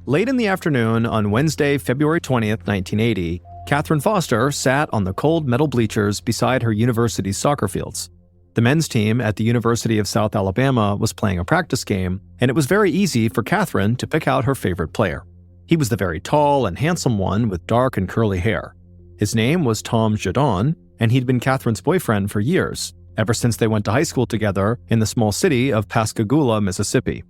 Late in the afternoon on Wednesday, February 20th, 1980, Catherine Foster sat on the cold metal bleachers beside her university's soccer fields. The men's team at the University of South Alabama was playing a practice game, and it was very easy for Catherine to pick out her favorite player. He was the very tall and handsome one with dark and curly hair. His name was Tom Jadon, and he'd been Catherine's boyfriend for years, ever since they went to high school together in the small city of Pascagoula, Mississippi.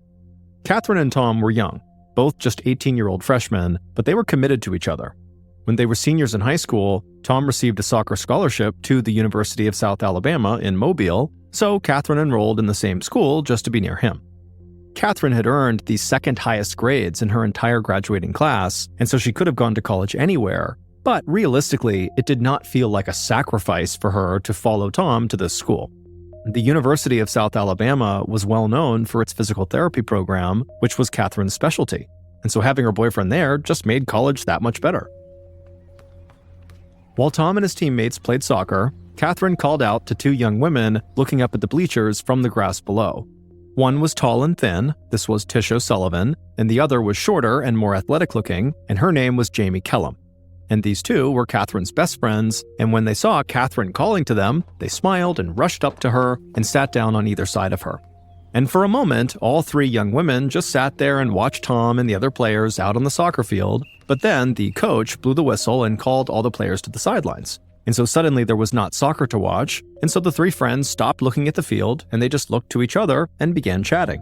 Catherine and Tom were young, both just 18-year-old freshmen, but they were committed to each other. When they were seniors in high school, Tom received a soccer scholarship to the University of South Alabama in Mobile, so Catherine enrolled in the same school just to be near him. Catherine had earned the second highest grades in her entire graduating class, and so she could have gone to college anywhere, but realistically, it did not feel like a sacrifice for her to follow Tom to this school. The University of South Alabama was well known for its physical therapy program, which was Catherine's specialty, and so having her boyfriend there just made college that much better. While Tom and his teammates played soccer, Catherine called out to two young women looking up at the bleachers from the grass below. One was tall and thin, this was Tish O'Sullivan, and the other was shorter and more athletic looking, and her name was Jamie Kellum. And these two were Catherine's best friends, and when they saw Catherine calling to them, they smiled and rushed up to her and sat down on either side of her. And for a moment, all three young women just sat there and watched Tom and the other players out on the soccer field, but then the coach blew the whistle and called all the players to the sidelines. And so suddenly there was not soccer to watch, and so the three friends stopped looking at the field and they just looked to each other and began chatting.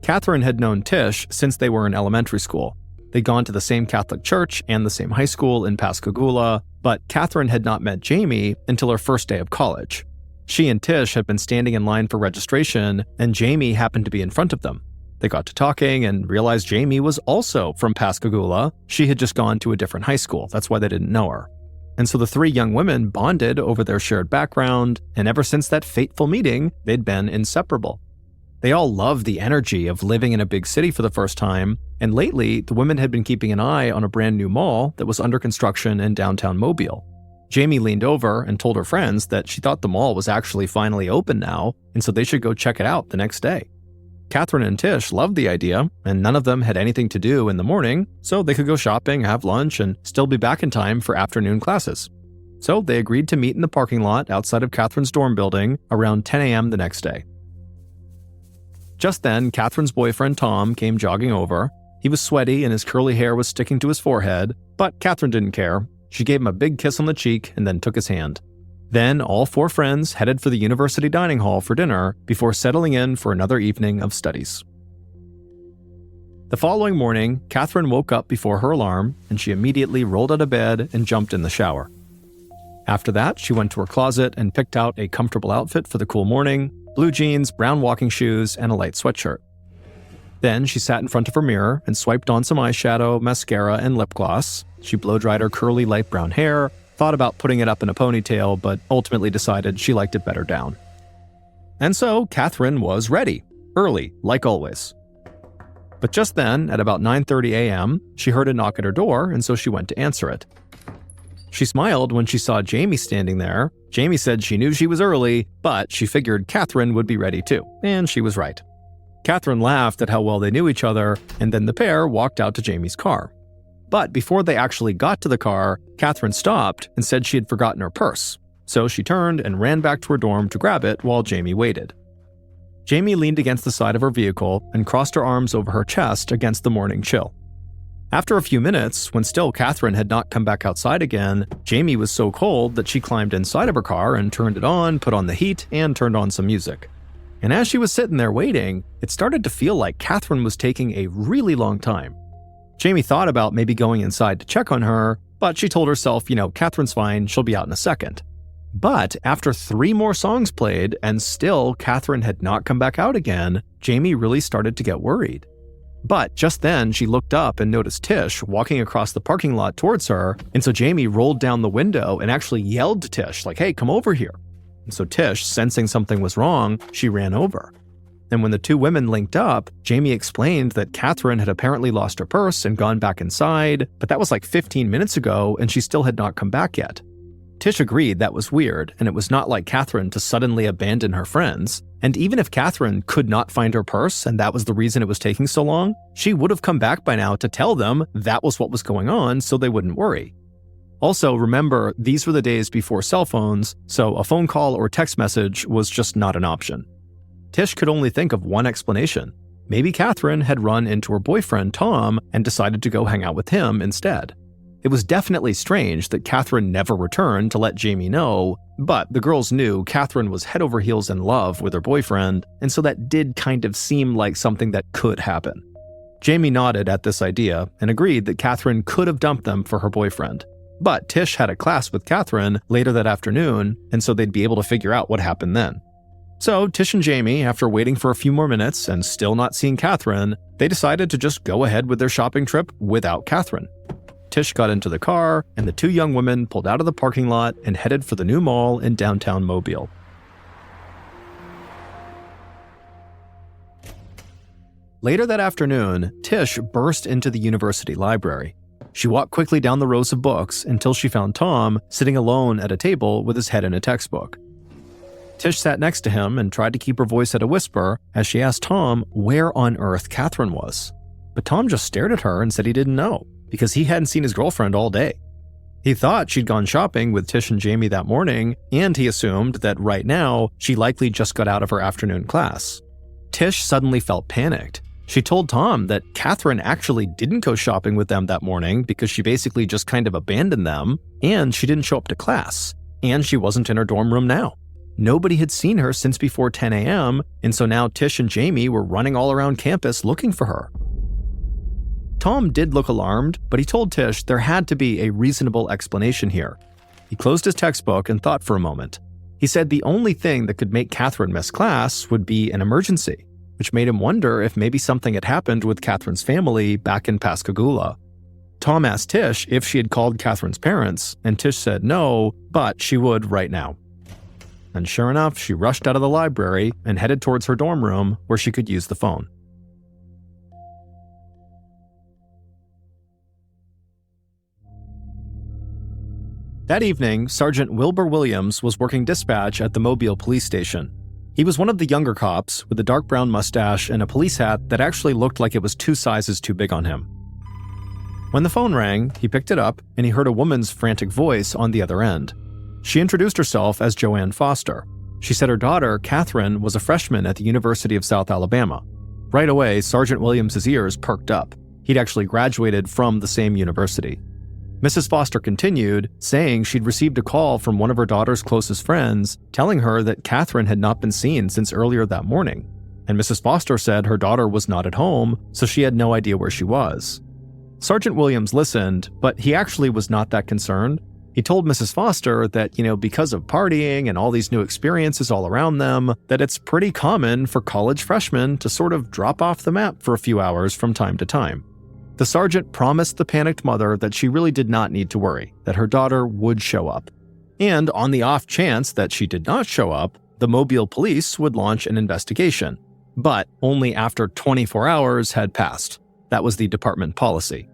Catherine had known Tish since they were in elementary school. They'd gone to the same Catholic church and the same high school in Pascagoula, but Catherine had not met Jamie until her first day of college. She and Tish had been standing in line for registration, and Jamie happened to be in front of them. They got to talking and realized Jamie was also from Pascagoula. She had just gone to a different high school. That's why they didn't know her. And so the three young women bonded over their shared background, and ever since that fateful meeting, they'd been inseparable. They all loved the energy of living in a big city for the first time, and lately, the women had been keeping an eye on a brand new mall that was under construction in downtown Mobile. Jamie leaned over and told her friends that she thought the mall was actually finally open now, and so they should go check it out the next day. Catherine and Tish loved the idea, and none of them had anything to do in the morning, so they could go shopping, have lunch, and still be back in time for afternoon classes. So they agreed to meet in the parking lot outside of Catherine's dorm building around 10 a.m. the next day. Just then, Catherine's boyfriend Tom came jogging over. He was sweaty and his curly hair was sticking to his forehead, but Catherine didn't care. She gave him a big kiss on the cheek and then took his hand. Then all four friends headed for the university dining hall for dinner before settling in for another evening of studies. The following morning, Catherine woke up before her alarm and she immediately rolled out of bed and jumped in the shower. After that, she went to her closet and picked out a comfortable outfit for the cool morning: blue jeans, brown walking shoes, and a light sweatshirt. Then she sat in front of her mirror and swiped on some eyeshadow, mascara, and lip gloss. She blow-dried her curly light brown hair, thought about putting it up in a ponytail, but ultimately decided she liked it better down. And so Catherine was ready, early, like always. But just then, at about 9:30 a.m., she heard a knock at her door, and so she went to answer it. She smiled when she saw Jamie standing there. Jamie said she knew she was early, but she figured Catherine would be ready too, and she was right. Catherine laughed at how well they knew each other, and then the pair walked out to Jamie's car. But before they actually got to the car, Catherine stopped and said she had forgotten her purse. So she turned and ran back to her dorm to grab it while Jamie waited. Jamie leaned against the side of her vehicle and crossed her arms over her chest against the morning chill. After a few minutes, when still Catherine had not come back outside again, Jamie was so cold that she climbed inside of her car and turned it on, put on the heat, and turned on some music. And as she was sitting there waiting, it started to feel like Catherine was taking a really long time. Jamie thought about maybe going inside to check on her, but she told herself, Catherine's fine, she'll be out in a second. But after 3 more songs played and still Catherine had not come back out again, Jamie really started to get worried. But just then she looked up and noticed Tish walking across the parking lot towards her, and so Jamie rolled down the window and actually yelled to Tish, like, "Hey, come over here." And so Tish, sensing something was wrong, she ran over. And when the two women linked up, Jamie explained that Catherine had apparently lost her purse and gone back inside, but that was like 15 minutes ago and she still had not come back yet. Tish agreed that was weird, and it was not like Catherine to suddenly abandon her friends. And even if Catherine could not find her purse and that was the reason it was taking so long, she would have come back by now to tell them that was what was going on so they wouldn't worry. Also, remember, these were the days before cell phones, so a phone call or text message was just not an option. Tish could only think of one explanation. Maybe Catherine had run into her boyfriend, Tom, and decided to go hang out with him instead. It was definitely strange that Catherine never returned to let Jamie know, but the girls knew Catherine was head over heels in love with her boyfriend, and so that did kind of seem like something that could happen. Jamie nodded at this idea and agreed that Catherine could have dumped them for her boyfriend. But Tish had a class with Catherine later that afternoon, and so they'd be able to figure out what happened then. So Tish and Jamie, after waiting for a few more minutes and still not seeing Catherine, they decided to just go ahead with their shopping trip without Catherine. Tish got into the car, and the two young women pulled out of the parking lot and headed for the new mall in downtown Mobile. Later that afternoon, Tish burst into the university library. She walked quickly down the rows of books until she found Tom sitting alone at a table with his head in a textbook. Tish sat next to him and tried to keep her voice at a whisper as she asked Tom where on earth Catherine was. But Tom just stared at her and said he didn't know, because he hadn't seen his girlfriend all day. He thought she'd gone shopping with Tish and Jamie that morning, and he assumed that right now she likely just got out of her afternoon class. Tish suddenly felt panicked. She told Tom that Catherine actually didn't go shopping with them that morning because she basically just kind of abandoned them, and she didn't show up to class, and she wasn't in her dorm room now. Nobody had seen her since before 10 a.m., and so now Tish and Jamie were running all around campus looking for her. Tom did look alarmed, but he told Tish there had to be a reasonable explanation here. He closed his textbook and thought for a moment. He said the only thing that could make Catherine miss class would be an emergency, which made him wonder if maybe something had happened with Catherine's family back in Pascagoula. Tom asked Tish if she had called Catherine's parents, and Tish said no, but she would right now. And sure enough, she rushed out of the library and headed towards her dorm room where she could use the phone. That evening, Sergeant Wilbur Williams was working dispatch at the Mobile police station. He was one of the younger cops with a dark brown mustache and a police hat that actually looked like it was 2 sizes too big on him. When the phone rang, he picked it up and he heard a woman's frantic voice on the other end. She introduced herself as Joanne Foster. She said her daughter, Catherine, was a freshman at the University of South Alabama. Right away, Sergeant Williams' ears perked up. He'd actually graduated from the same university. Mrs. Foster continued, saying she'd received a call from one of her daughter's closest friends telling her that Catherine had not been seen since earlier that morning. And Mrs. Foster said her daughter was not at home, so she had no idea where she was. Sergeant Williams listened, but he actually was not that concerned. He told Mrs. Foster that, because of partying and all these new experiences all around them, that it's pretty common for college freshmen to sort of drop off the map for a few hours from time to time. The sergeant promised the panicked mother that she really did not need to worry, that her daughter would show up. And on the off chance that she did not show up, the Mobile police would launch an investigation. But only after 24 hours had passed. That was the department policy.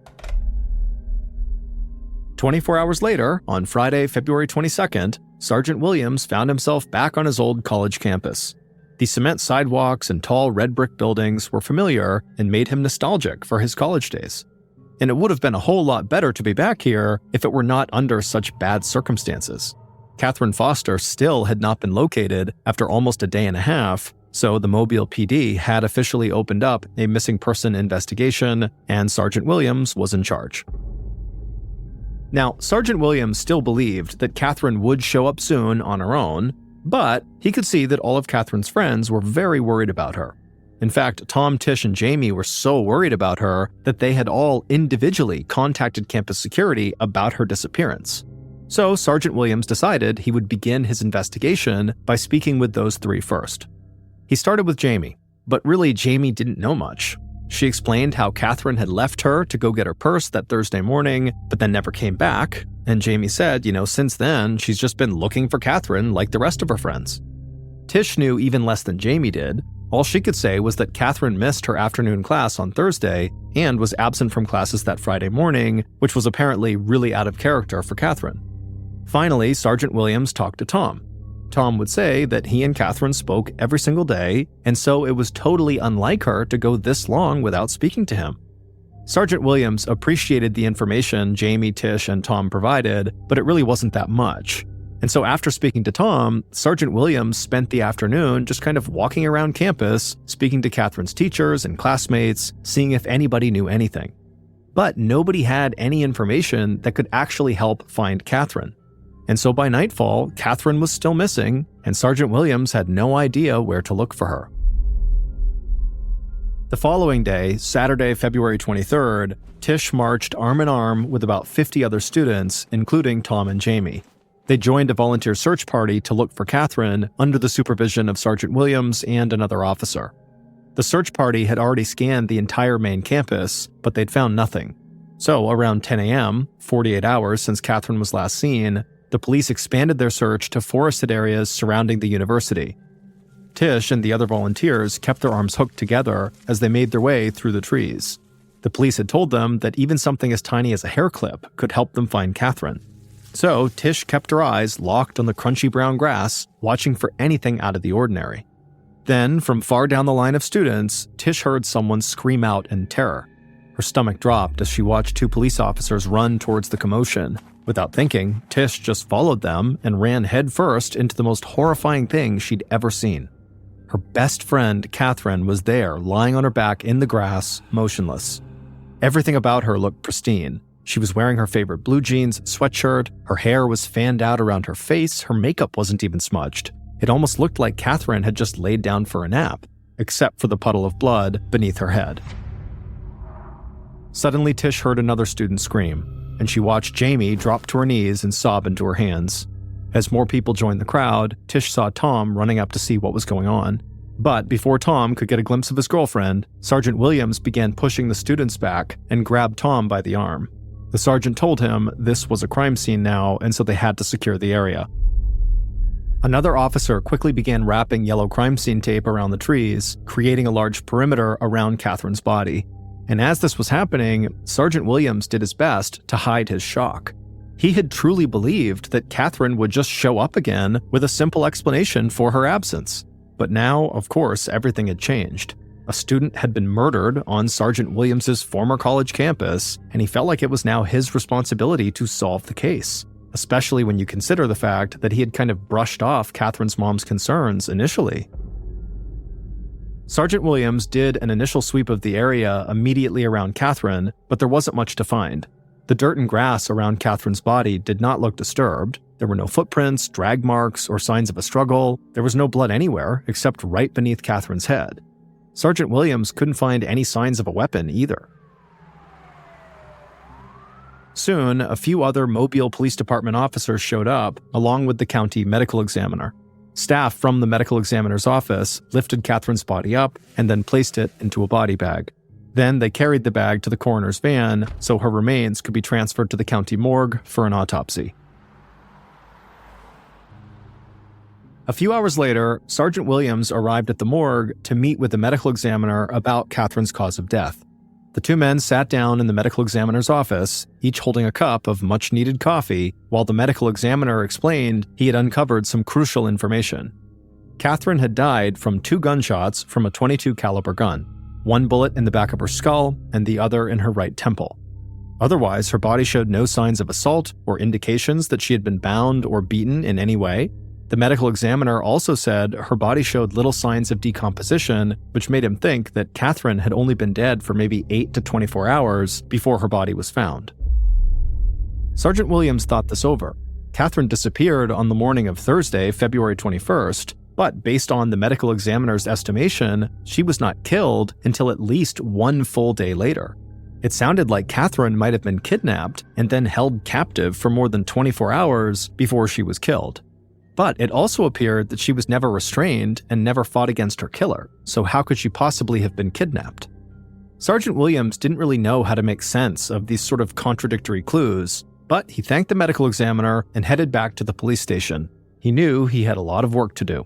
24 hours later, on Friday, February 22nd, Sergeant Williams found himself back on his old college campus. The cement sidewalks and tall red brick buildings were familiar and made him nostalgic for his college days. And it would have been a whole lot better to be back here if it were not under such bad circumstances. Catherine Foster still had not been located after almost a day and a half, so the Mobile PD had officially opened up a missing person investigation, and Sergeant Williams was in charge. Now, Sergeant Williams still believed that Catherine would show up soon on her own, but he could see that all of Catherine's friends were very worried about her. In fact, Tom, Tish, and Jamie were so worried about her that they had all individually contacted campus security about her disappearance. So Sergeant Williams decided he would begin his investigation by speaking with those 3 first. He started with Jamie, but really Jamie didn't know much. She explained how Catherine had left her to go get her purse that Thursday morning, but then never came back. And Jamie said, since then, she's just been looking for Catherine like the rest of her friends. Tish knew even less than Jamie did. All she could say was that Catherine missed her afternoon class on Thursday and was absent from classes that Friday morning, which was apparently really out of character for Catherine. Finally, Sergeant Williams talked to Tom. Tom would say that he and Catherine spoke every single day, and so it was totally unlike her to go this long without speaking to him. Sergeant Williams appreciated the information Jamie, Tish, and Tom provided, but it really wasn't that much. And so after speaking to Tom, Sergeant Williams spent the afternoon just kind of walking around campus, speaking to Catherine's teachers and classmates, seeing if anybody knew anything. But nobody had any information that could actually help find Catherine. And so by nightfall, Catherine was still missing, and Sergeant Williams had no idea where to look for her. The following day, Saturday, February 23rd, Tish marched arm in arm with about 50 other students, including Tom and Jamie. They joined a volunteer search party to look for Catherine under the supervision of Sergeant Williams and another officer. The search party had already scanned the entire main campus, but they'd found nothing. So around 10 a.m., 48 hours since Catherine was last seen, the police expanded their search to forested areas surrounding the university. Tish and the other volunteers kept their arms hooked together as they made their way through the trees. The police had told them that even something as tiny as a hair clip could help them find Catherine. So Tish kept her eyes locked on the crunchy brown grass, watching for anything out of the ordinary. Then, from far down the line of students, Tish heard someone scream out in terror. Her stomach dropped as she watched two police officers run towards the commotion. Without thinking, Tish just followed them and ran headfirst into the most horrifying thing she'd ever seen. Her best friend, Catherine, was there, lying on her back in the grass, motionless. Everything about her looked pristine. She was wearing her favorite blue jeans sweatshirt, her hair was fanned out around her face, her makeup wasn't even smudged. It almost looked like Catherine had just laid down for a nap, except for the puddle of blood beneath her head. Suddenly, Tish heard another student scream, and she watched Jamie drop to her knees and sob into her hands. As more people joined the crowd, Tish saw Tom running up to see what was going on. But before Tom could get a glimpse of his girlfriend, Sergeant Williams began pushing the students back and grabbed Tom by the arm. The sergeant told him this was a crime scene now, and so they had to secure the area. Another officer quickly began wrapping yellow crime scene tape around the trees, creating a large perimeter around Catherine's body. And as this was happening, Sergeant Williams did his best to hide his shock. He had truly believed that Catherine would just show up again with a simple explanation for her absence. But now, of course, everything had changed. A student had been murdered on Sergeant Williams's former college campus, and he felt like it was now his responsibility to solve the case, especially when you consider the fact that he had kind of brushed off Catherine's mom's concerns initially. Sergeant Williams did an initial sweep of the area immediately around Catherine, but there wasn't much to find. The dirt and grass around Catherine's body did not look disturbed. There were no footprints, drag marks, or signs of a struggle. There was no blood anywhere except right beneath Catherine's head. Sergeant Williams couldn't find any signs of a weapon either. Soon, a few other Mobile Police Department officers showed up, along with the county medical examiner. Staff from the medical examiner's office lifted Catherine's body up and then placed it into a body bag. Then they carried the bag to the coroner's van so her remains could be transferred to the county morgue for an autopsy. A few hours later, Sergeant Williams arrived at the morgue to meet with the medical examiner about Catherine's cause of death. The two men sat down in the medical examiner's office, each holding a cup of much-needed coffee, while the medical examiner explained he had uncovered some crucial information. Catherine had died from 2 gunshots from a .22 caliber gun, one bullet in the back of her skull and the other in her right temple. Otherwise, her body showed no signs of assault or indications that she had been bound or beaten in any way. The medical examiner also said her body showed little signs of decomposition, which made him think that Catherine had only been dead for maybe 8 to 24 hours before her body was found. Sergeant Williams thought this over. Catherine disappeared on the morning of Thursday, February 21st, but based on the medical examiner's estimation, she was not killed until at least 1 full day later. It sounded like Catherine might have been kidnapped and then held captive for more than 24 hours before she was killed. But it also appeared that she was never restrained and never fought against her killer, so how could she possibly have been kidnapped? Sergeant Williams didn't really know how to make sense of these sort of contradictory clues, but he thanked the medical examiner and headed back to the police station. He knew he had a lot of work to do.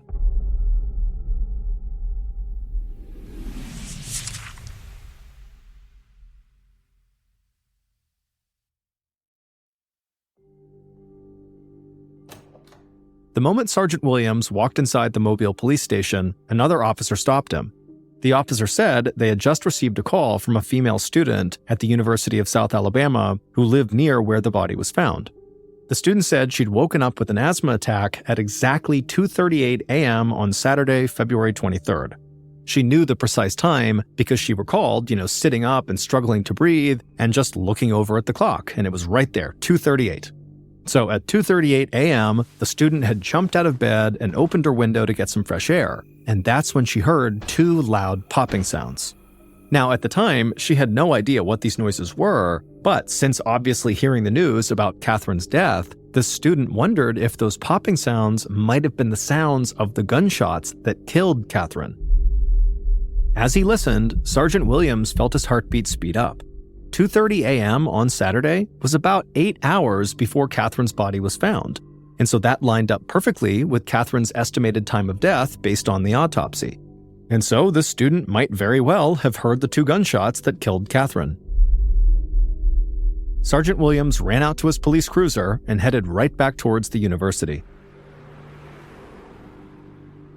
The moment Sergeant Williams walked inside the Mobile police station, another officer stopped him. The officer said they had just received a call from a female student at the University of South Alabama who lived near where the body was found. The student said she'd woken up with an asthma attack at exactly 2:38 a.m. on Saturday, February 23rd. She knew the precise time because she recalled, sitting up and struggling to breathe and just looking over at the clock, and it was right there, 2:38. So at 2:38 a.m., the student had jumped out of bed and opened her window to get some fresh air, and that's when she heard two loud popping sounds. Now, at the time, she had no idea what these noises were, but since obviously hearing the news about Catherine's death, the student wondered if those popping sounds might have been the sounds of the gunshots that killed Catherine. As he listened, Sergeant Williams felt his heartbeat speed up. 2:30 a.m. on Saturday was about 8 hours before Catherine's body was found, and so that lined up perfectly with Catherine's estimated time of death based on the autopsy. And so this student might very well have heard the two gunshots that killed Catherine. Sergeant Williams ran out to his police cruiser and headed right back towards the university.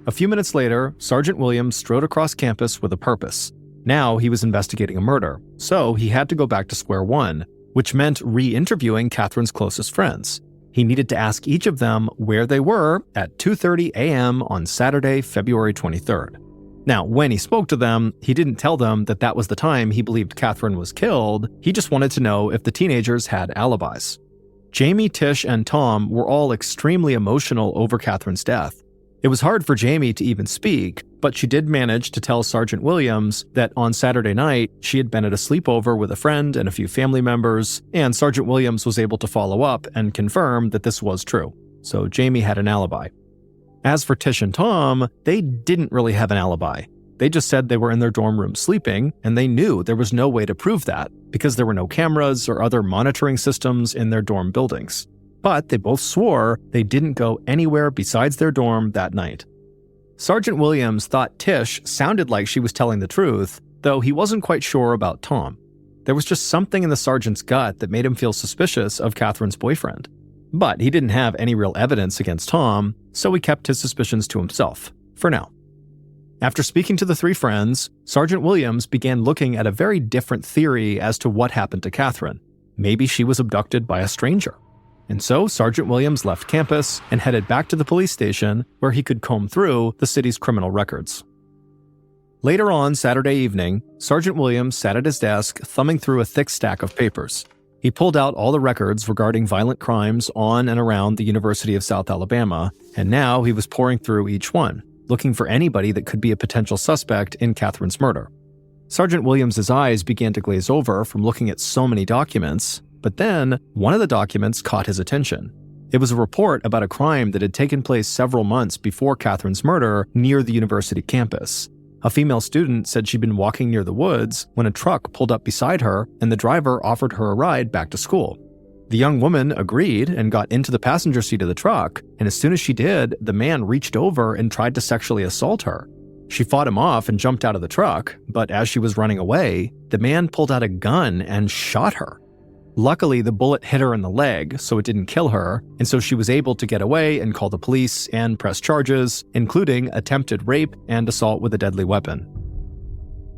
A few minutes later, Sergeant Williams strode across campus with a purpose. Now he was investigating a murder, so he had to go back to square one, which meant re-interviewing Catherine's closest friends. He needed to ask each of them where they were at 2:30 a.m. on Saturday, February 23rd. Now, when he spoke to them, he didn't tell them that that was the time he believed Catherine was killed. He just wanted to know if the teenagers had alibis. Jamie, Tish, and Tom were all extremely emotional over Catherine's death. It was hard for Jamie to even speak, but she did manage to tell Sergeant Williams that on Saturday night, she had been at a sleepover with a friend and a few family members, and Sergeant Williams was able to follow up and confirm that this was true. So Jamie had an alibi. As for Tish and Tom, they didn't really have an alibi. They just said they were in their dorm room sleeping, and they knew there was no way to prove that because there were no cameras or other monitoring systems in their dorm buildings. But they both swore they didn't go anywhere besides their dorm that night. Sergeant Williams thought Tish sounded like she was telling the truth, though he wasn't quite sure about Tom. There was just something in the sergeant's gut that made him feel suspicious of Catherine's boyfriend. But he didn't have any real evidence against Tom, so he kept his suspicions to himself, for now. After speaking to the three friends, Sergeant Williams began looking at a very different theory as to what happened to Catherine. Maybe she was abducted by a stranger. And so Sergeant Williams left campus and headed back to the police station where he could comb through the city's criminal records. Later on Saturday evening, Sergeant Williams sat at his desk thumbing through a thick stack of papers. He pulled out all the records regarding violent crimes on and around the University of South Alabama, and now he was poring through each one, looking for anybody that could be a potential suspect in Catherine's murder. Sergeant Williams' eyes began to glaze over from looking at so many documents, but then one of the documents caught his attention. It was a report about a crime that had taken place several months before Catherine's murder near the university campus. A female student said she'd been walking near the woods when a truck pulled up beside her and the driver offered her a ride back to school. The young woman agreed and got into the passenger seat of the truck, and as soon as she did, the man reached over and tried to sexually assault her. She fought him off and jumped out of the truck, but as she was running away, the man pulled out a gun and shot her. Luckily, the bullet hit her in the leg, so it didn't kill her, and so she was able to get away and call the police and press charges, including attempted rape and assault with a deadly weapon.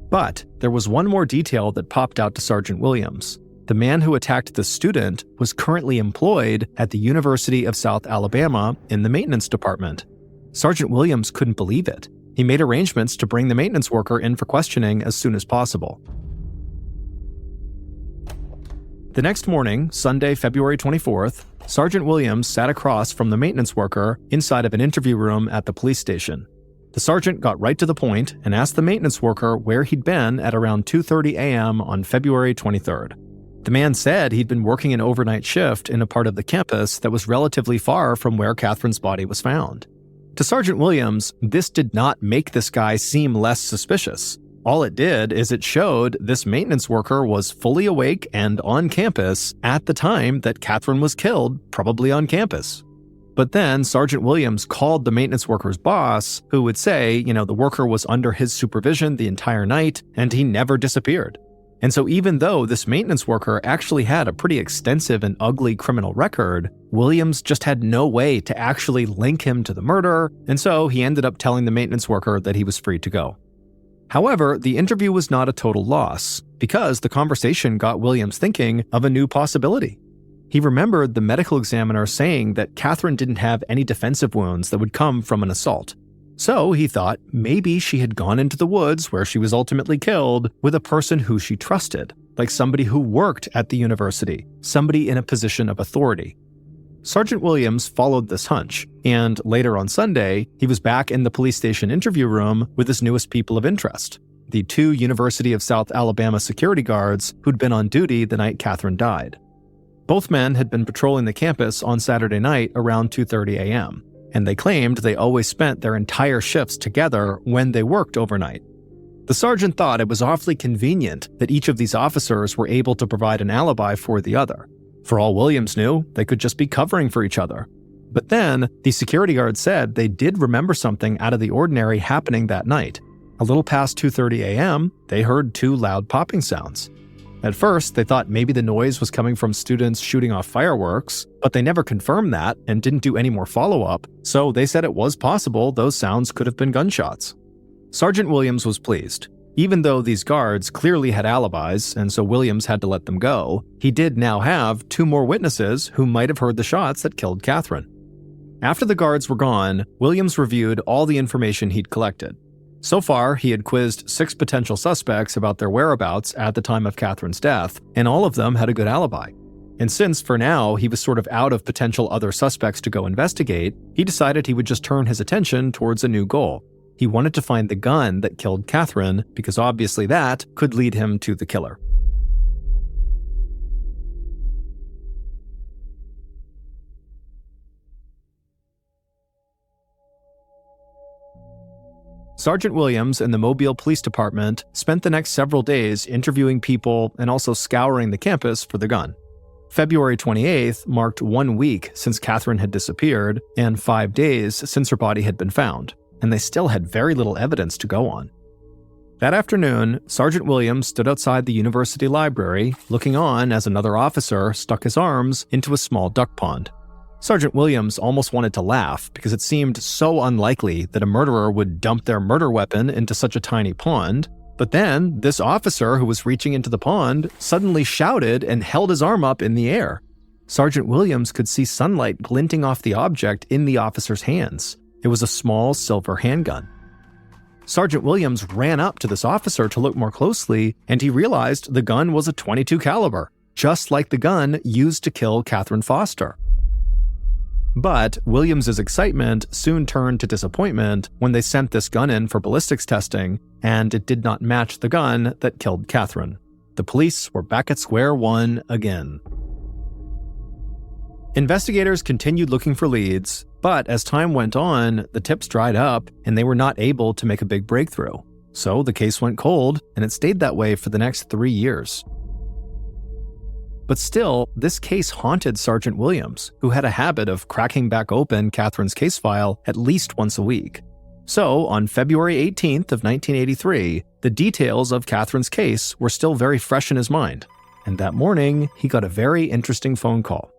But there was one more detail that popped out to Sergeant Williams. The man who attacked the student was currently employed at the University of South Alabama in the maintenance department. Sergeant Williams couldn't believe it. He made arrangements to bring the maintenance worker in for questioning as soon as possible. The next morning, Sunday, February 24th, Sergeant Williams sat across from the maintenance worker inside of an interview room at the police station. The sergeant got right to the point and asked the maintenance worker where he'd been at around 2:30 a.m. on February 23rd. The man said he'd been working an overnight shift in a part of the campus that was relatively far from where Catherine's body was found. To Sergeant Williams, this did not make this guy seem less suspicious. All it did is it showed this maintenance worker was fully awake and on campus at the time that Catherine was killed, probably on campus. But then Sergeant Williams called the maintenance worker's boss, who would say, the worker was under his supervision the entire night and he never disappeared. And so even though this maintenance worker actually had a pretty extensive and ugly criminal record, Williams just had no way to actually link him to the murder, and so he ended up telling the maintenance worker that he was free to go. However, the interview was not a total loss, because the conversation got Williams thinking of a new possibility. He remembered the medical examiner saying that Catherine didn't have any defensive wounds that would come from an assault. So he thought maybe she had gone into the woods where she was ultimately killed with a person who she trusted, like somebody who worked at the university, somebody in a position of authority. Sergeant Williams followed this hunch, and later on Sunday, he was back in the police station interview room with his newest people of interest, the 2 University of South Alabama security guards who'd been on duty the night Catherine died. Both men had been patrolling the campus on Saturday night around 2:30 a.m., and they claimed they always spent their entire shifts together when they worked overnight. The sergeant thought it was awfully convenient that each of these officers were able to provide an alibi for the other. For all Williams knew, they could just be covering for each other. But then, the security guard said they did remember something out of the ordinary happening that night. A little past 2:30 a.m., they heard 2 loud popping sounds. At first, they thought maybe the noise was coming from students shooting off fireworks, but they never confirmed that and didn't do any more follow-up, so they said it was possible those sounds could have been gunshots. Sergeant Williams was pleased. Even though these guards clearly had alibis, and so Williams had to let them go, he did now have 2 more witnesses who might have heard the shots that killed Catherine. After the guards were gone, Williams reviewed all the information he'd collected. So far, he had quizzed 6 potential suspects about their whereabouts at the time of Catherine's death, and all of them had a good alibi. And since, for now, he was sort of out of potential other suspects to go investigate, he decided he would just turn his attention towards a new goal. He wanted to find the gun that killed Catherine, because obviously that could lead him to the killer. Sergeant Williams and the Mobile Police Department spent the next several days interviewing people and also scouring the campus for the gun. February 28th marked 1 week since Catherine had disappeared and 5 days since her body had been found, and they still had very little evidence to go on. That afternoon, Sergeant Williams stood outside the university library, looking on as another officer stuck his arms into a small duck pond. Sergeant Williams almost wanted to laugh because it seemed so unlikely that a murderer would dump their murder weapon into such a tiny pond, but then this officer who was reaching into the pond suddenly shouted and held his arm up in the air. Sergeant Williams could see sunlight glinting off the object in the officer's hands. It was a small silver handgun. Sergeant Williams ran up to this officer to look more closely, and he realized the gun was a .22 caliber, just like the gun used to kill Catherine Foster. But Williams's excitement soon turned to disappointment when they sent this gun in for ballistics testing, and it did not match the gun that killed Catherine. The police were back at square one again. Investigators continued looking for leads, but as time went on, the tips dried up and they were not able to make a big breakthrough. So the case went cold, and it stayed that way for the next 3 years. But still, this case haunted Sergeant Williams, who had a habit of cracking back open Catherine's case file at least once a week. So, on February 18th of 1983, the details of Catherine's case were still very fresh in his mind, and that morning, he got a very interesting phone call.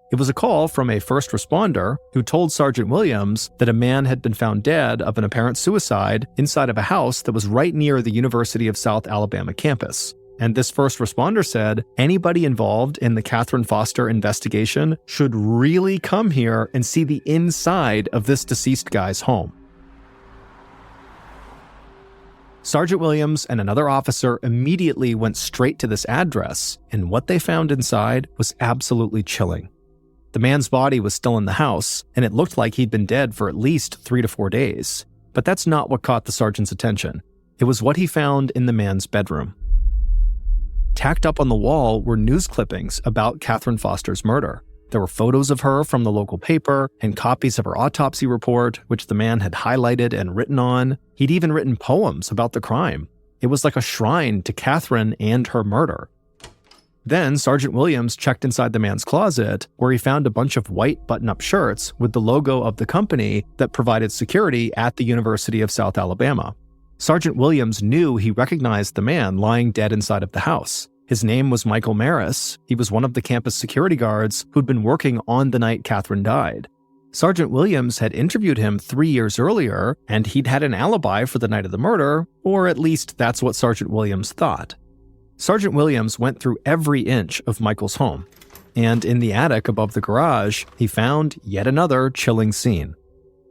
It was a call from a first responder who told Sergeant Williams that a man had been found dead of an apparent suicide inside of a house that was right near the University of South Alabama campus. And this first responder said anybody involved in the Catherine Foster investigation should really come here and see the inside of this deceased guy's home. Sergeant Williams and another officer immediately went straight to this address, and what they found inside was absolutely chilling. The man's body was still in the house, and it looked like he'd been dead for at least 3 to 4 days. But that's not what caught the sergeant's attention. It was what he found in the man's bedroom. Tacked up on the wall were news clippings about Catherine Foster's murder. There were photos of her from the local paper and copies of her autopsy report, which the man had highlighted and written on. He'd even written poems about the crime. It was like a shrine to Catherine and her murder. Then Sergeant Williams checked inside the man's closet, where he found a bunch of white button-up shirts with the logo of the company that provided security at the University of South Alabama. Sergeant Williams knew he recognized the man lying dead inside of the house. His name was Michael Maris. He was one of the campus security guards who'd been working on the night Catherine died. Sergeant Williams had interviewed him 3 years earlier, and he'd had an alibi for the night of the murder, or at least that's what Sergeant Williams thought. Sergeant Williams went through every inch of Michael's home, and in the attic above the garage, he found yet another chilling scene.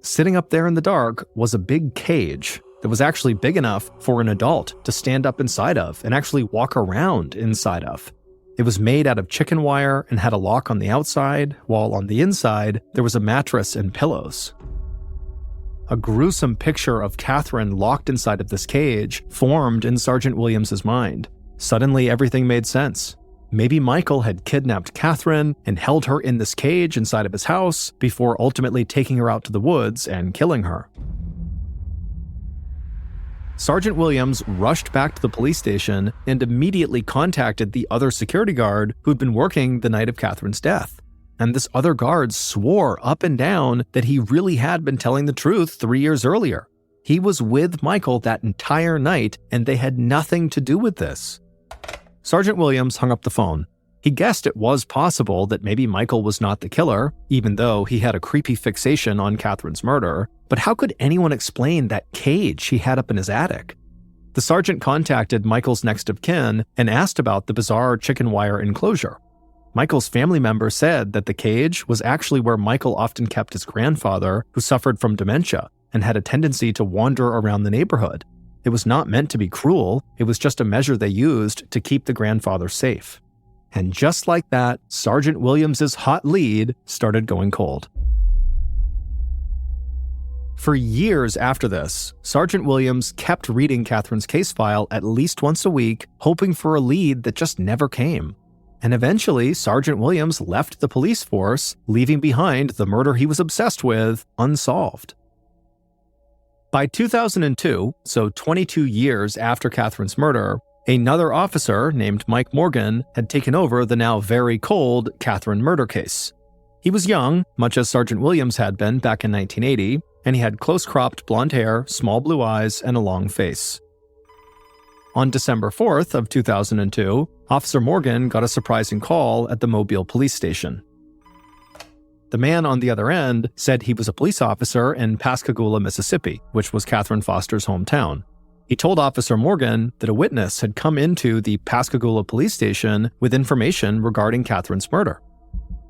Sitting up there in the dark was a big cage that was actually big enough for an adult to stand up inside of and actually walk around inside of. It was made out of chicken wire and had a lock on the outside, while on the inside, there was a mattress and pillows. A gruesome picture of Catherine locked inside of this cage formed in Sergeant Williams's mind. Suddenly, everything made sense. Maybe Michael had kidnapped Catherine and held her in this cage inside of his house before ultimately taking her out to the woods and killing her. Sergeant Williams rushed back to the police station and immediately contacted the other security guard who'd been working the night of Catherine's death. And this other guard swore up and down that he really had been telling the truth 3 years earlier. He was with Michael that entire night, and they had nothing to do with this. Sergeant Williams hung up the phone. He guessed it was possible that maybe Michael was not the killer, even though he had a creepy fixation on Catherine's murder. But how could anyone explain that cage he had up in his attic? The sergeant contacted Michael's next of kin and asked about the bizarre chicken wire enclosure. Michael's family member said that the cage was actually where Michael often kept his grandfather, who suffered from dementia and had a tendency to wander around the neighborhood. It was not meant to be cruel, it was just a measure they used to keep the grandfather safe. And just like that, Sergeant Williams's hot lead started going cold. For years after this, Sergeant Williams kept reading Catherine's case file at least once a week, hoping for a lead that just never came. And eventually, Sergeant Williams left the police force, leaving behind the murder he was obsessed with unsolved. By 2002, so 22 years after Catherine's murder, another officer named Mike Morgan had taken over the now very cold Catherine murder case. He was young, much as Sergeant Williams had been back in 1980, and he had close-cropped blonde hair, small blue eyes, and a long face. On December 4th of 2002, Officer Morgan got a surprising call at the Mobile police station. The man on the other end said he was a police officer in Pascagoula, Mississippi, which was Catherine Foster's hometown. He told Officer Morgan that a witness had come into the Pascagoula police station with information regarding Catherine's murder.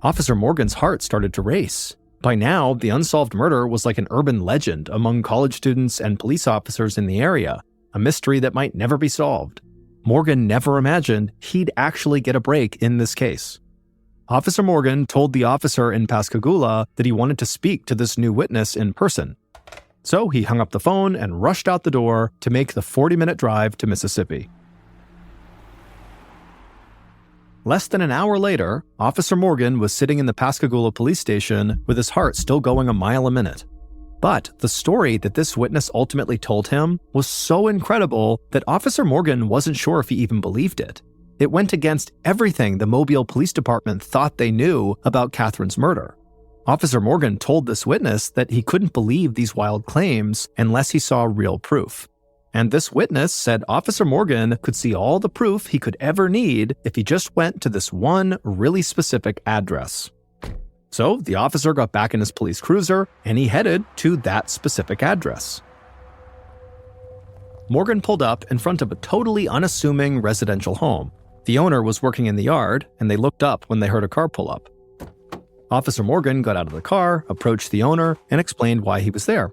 Officer Morgan's heart started to race. By now, the unsolved murder was like an urban legend among college students and police officers in the area, a mystery that might never be solved. Morgan never imagined he'd actually get a break in this case. Officer Morgan told the officer in Pascagoula that he wanted to speak to this new witness in person. So he hung up the phone and rushed out the door to make the 40-minute drive to Mississippi. Less than an hour later, Officer Morgan was sitting in the Pascagoula police station with his heart still going a mile a minute. But the story that this witness ultimately told him was so incredible that Officer Morgan wasn't sure if he even believed it. It went against everything the Mobile Police Department thought they knew about Catherine's murder. Officer Morgan told this witness that he couldn't believe these wild claims unless he saw real proof. And this witness said Officer Morgan could see all the proof he could ever need if he just went to this one really specific address. So the officer got back in his police cruiser and he headed to that specific address. Morgan pulled up in front of a totally unassuming residential home. The owner was working in the yard, and they looked up when they heard a car pull up. Officer Morgan got out of the car, approached the owner, and explained why he was there.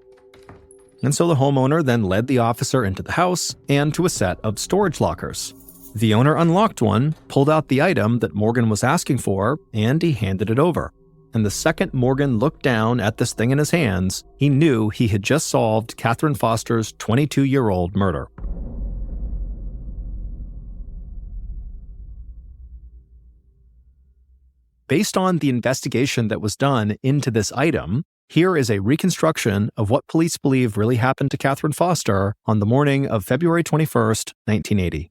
And so the homeowner then led the officer into the house and to a set of storage lockers. The owner unlocked one, pulled out the item that Morgan was asking for, and he handed it over. And the second Morgan looked down at this thing in his hands, he knew he had just solved Catherine Foster's 22-year-old murder. Based on the investigation that was done into this item, here is a reconstruction of what police believe really happened to Catherine Foster on the morning of February 21st, 1980.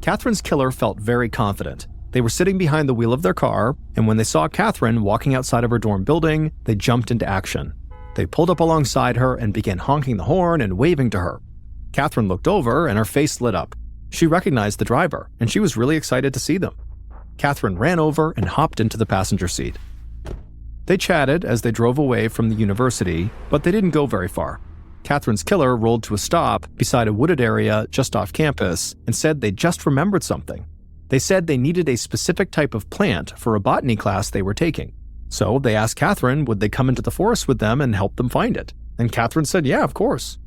Catherine's killer felt very confident. They were sitting behind the wheel of their car, and when they saw Catherine walking outside of her dorm building, they jumped into action. They pulled up alongside her and began honking the horn and waving to her. Catherine looked over and her face lit up. She recognized the driver, and she was really excited to see them. Catherine ran over and hopped into the passenger seat. They chatted as they drove away from the university, but they didn't go very far. Catherine's killer rolled to a stop beside a wooded area just off campus and said they just remembered something. They said they needed a specific type of plant for a botany class they were taking. So they asked Catherine would they come into the forest with them and help them find it. And Catherine said, yeah, of course.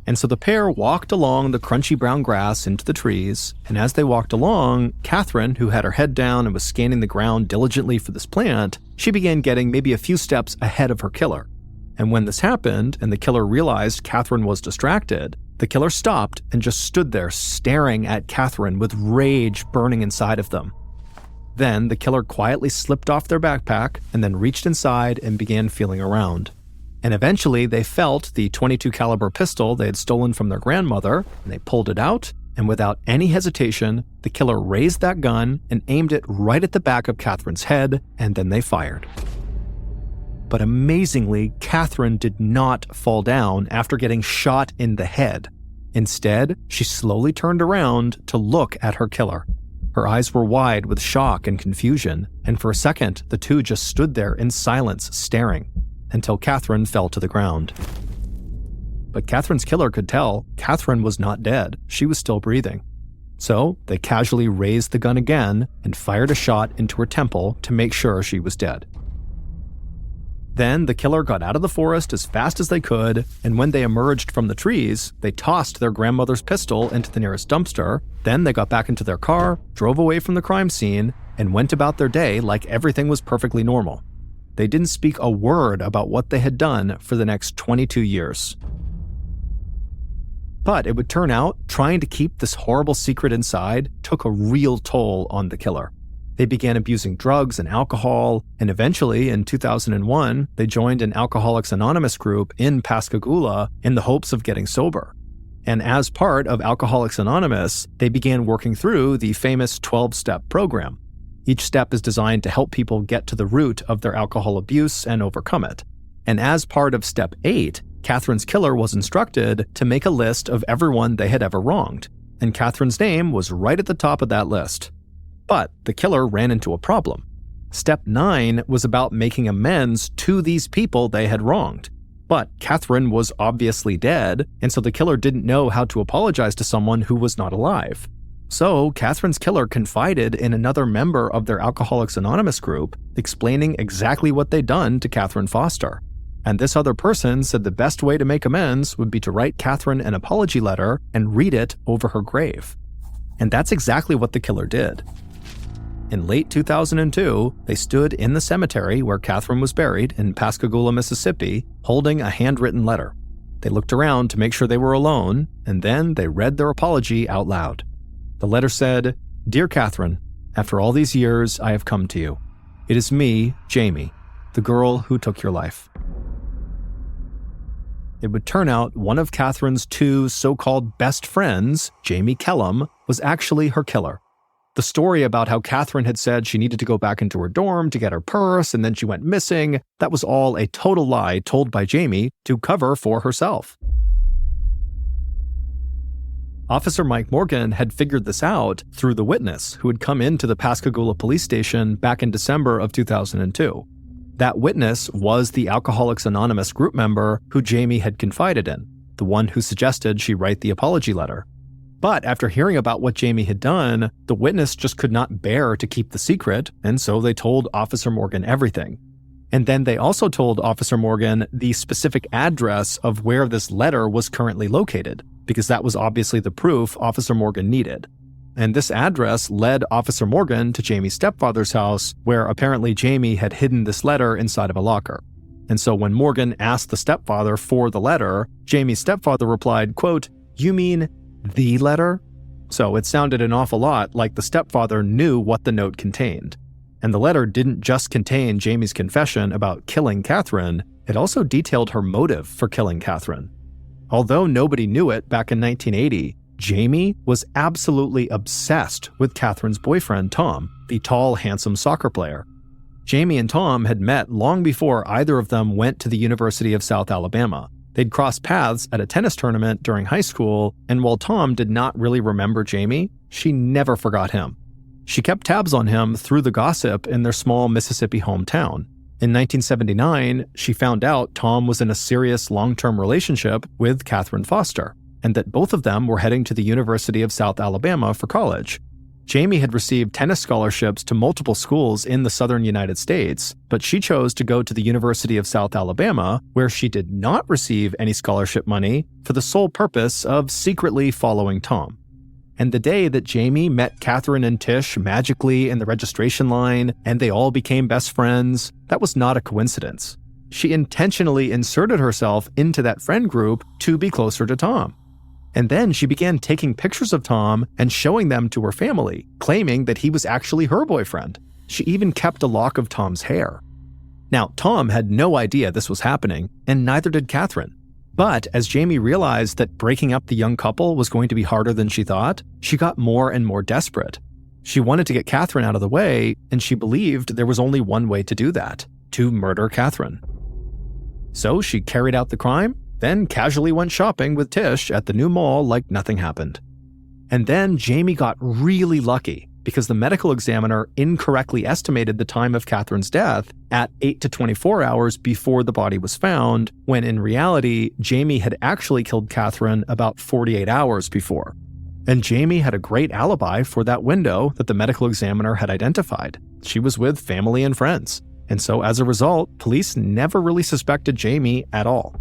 And so the pair walked along the crunchy brown grass into the trees, and as they walked along, Catherine, who had her head down and was scanning the ground diligently for this plant, she began getting maybe a few steps ahead of her killer. And when this happened, and the killer realized Catherine was distracted, the killer stopped and just stood there staring at Catherine with rage burning inside of them. Then the killer quietly slipped off their backpack and then reached inside and began feeling around. And eventually they felt the .22 caliber pistol they had stolen from their grandmother, and they pulled it out, and without any hesitation, the killer raised that gun and aimed it right at the back of Catherine's head, and then they fired. But amazingly, Catherine did not fall down after getting shot in the head. Instead, she slowly turned around to look at her killer. Her eyes were wide with shock and confusion, and for a second, the two just stood there in silence, staring, until Catherine fell to the ground. But Catherine's killer could tell Catherine was not dead. She was still breathing. So they casually raised the gun again and fired a shot into her temple to make sure she was dead. Then the killer got out of the forest as fast as they could, and when they emerged from the trees, they tossed their grandmother's pistol into the nearest dumpster. Then they got back into their car, drove away from the crime scene, and went about their day like everything was perfectly normal. They didn't speak a word about what they had done for the next 22 years. But it would turn out trying to keep this horrible secret inside took a real toll on the killer. They began abusing drugs and alcohol, and eventually, in 2001, they joined an Alcoholics Anonymous group in Pascagoula in the hopes of getting sober. And as part of Alcoholics Anonymous, they began working through the famous 12-step program. Each step is designed to help people get to the root of their alcohol abuse and overcome it. And as part of Step 8, Catherine's killer was instructed to make a list of everyone they had ever wronged, and Catherine's name was right at the top of that list. But the killer ran into a problem. Step 9 was about making amends to these people they had wronged. But Catherine was obviously dead, and so the killer didn't know how to apologize to someone who was not alive. So Catherine's killer confided in another member of their Alcoholics Anonymous group, explaining exactly what they'd done to Catherine Foster. And this other person said the best way to make amends would be to write Catherine an apology letter and read it over her grave. And that's exactly what the killer did. In late 2002, they stood in the cemetery where Catherine was buried in Pascagoula, Mississippi, holding a handwritten letter. They looked around to make sure they were alone, and then they read their apology out loud. The letter said, "Dear Catherine, after all these years, I have come to you. It is me, Jamie, the girl who took your life." It would turn out one of Catherine's two so-called best friends, Jamie Kellum, was actually her killer. The story about how Catherine had said she needed to go back into her dorm to get her purse and then she went missing, that was all a total lie told by Jamie to cover for herself. Officer Mike Morgan had figured this out through the witness who had come into the Pascagoula police station back in December of 2002. That witness was the Alcoholics Anonymous group member who Jamie had confided in, the one who suggested she write the apology letter. But after hearing about what Jamie had done, the witness just could not bear to keep the secret, and so they told Officer Morgan everything. And then they also told Officer Morgan the specific address of where this letter was currently located, because that was obviously the proof Officer Morgan needed. And this address led Officer Morgan to Jamie's stepfather's house, where apparently Jamie had hidden this letter inside of a locker. And so when Morgan asked the stepfather for the letter, Jamie's stepfather replied, quote, "You mean the letter?" So it sounded an awful lot like the stepfather knew what the note contained. And the letter didn't just contain Jamie's confession about killing Catherine, it also detailed her motive for killing Catherine. Although nobody knew it back in 1980, Jamie was absolutely obsessed with Catherine's boyfriend, Tom, the tall, handsome soccer player. Jamie and Tom had met long before either of them went to the University of South Alabama. They'd crossed paths at a tennis tournament during high school, and while Tom did not really remember Jamie, she never forgot him. She kept tabs on him through the gossip in their small Mississippi hometown. In 1979, she found out Tom was in a serious long-term relationship with Catherine Foster, and that both of them were heading to the University of South Alabama for college. Jamie had received tennis scholarships to multiple schools in the southern United States, but she chose to go to the University of South Alabama, where she did not receive any scholarship money, for the sole purpose of secretly following Tom. And the day that Jamie met Catherine and Tish magically in the registration line, and they all became best friends, that was not a coincidence. She intentionally inserted herself into that friend group to be closer to Tom. And then she began taking pictures of Tom and showing them to her family, claiming that he was actually her boyfriend. She even kept a lock of Tom's hair. Now, Tom had no idea this was happening, and neither did Catherine. But as Jamie realized that breaking up the young couple was going to be harder than she thought, she got more and more desperate. She wanted to get Catherine out of the way, and she believed there was only one way to do that: to murder Catherine. So she carried out the crime, then casually went shopping with Tish at the new mall like nothing happened. And then Jamie got really lucky because the medical examiner incorrectly estimated the time of Catherine's death at 8 to 24 hours before the body was found, when in reality, Jamie had actually killed Catherine about 48 hours before. And Jamie had a great alibi for that window that the medical examiner had identified. She was with family and friends. And so as a result, police never really suspected Jamie at all.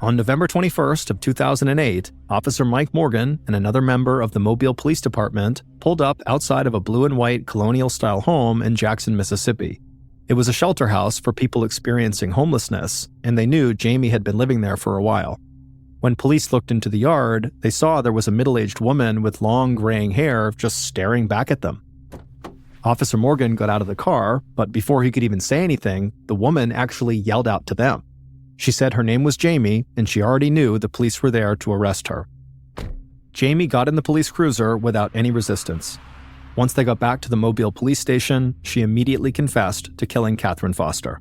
On November 21st of 2008, Officer Mike Morgan and another member of the Mobile Police Department pulled up outside of a blue and white colonial-style home in Jackson, Mississippi. It was a shelter house for people experiencing homelessness, and they knew Jamie had been living there for a while. When police looked into the yard, they saw there was a middle-aged woman with long graying hair just staring back at them. Officer Morgan got out of the car, but before he could even say anything, the woman actually yelled out to them. She said her name was Jamie, and she already knew the police were there to arrest her. Jamie got in the police cruiser without any resistance. Once they got back to the Mobile police station, she immediately confessed to killing Catherine Foster.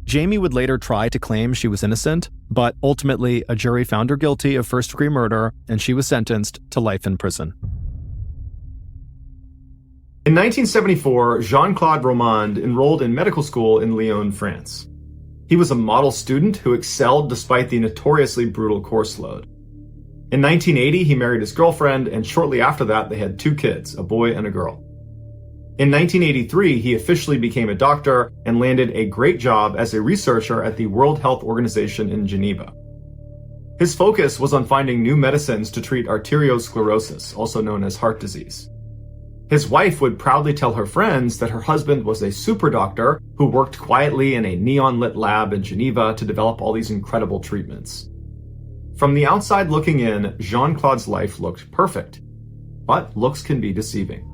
Jamie would later try to claim she was innocent, but ultimately a jury found her guilty of first-degree murder, and she was sentenced to life in prison. In 1974, Jean-Claude Romand enrolled in medical school in Lyon, France. He was a model student who excelled despite the notoriously brutal course load. In 1980, he married his girlfriend, and shortly after that, they had 2 kids, a boy and a girl. In 1983, he officially became a doctor and landed a great job as a researcher at the World Health Organization in Geneva. His focus was on finding new medicines to treat arteriosclerosis, also known as heart disease. His wife would proudly tell her friends that her husband was a super doctor who worked quietly in a neon-lit lab in Geneva to develop all these incredible treatments. From the outside looking in, Jean-Claude's life looked perfect, but looks can be deceiving.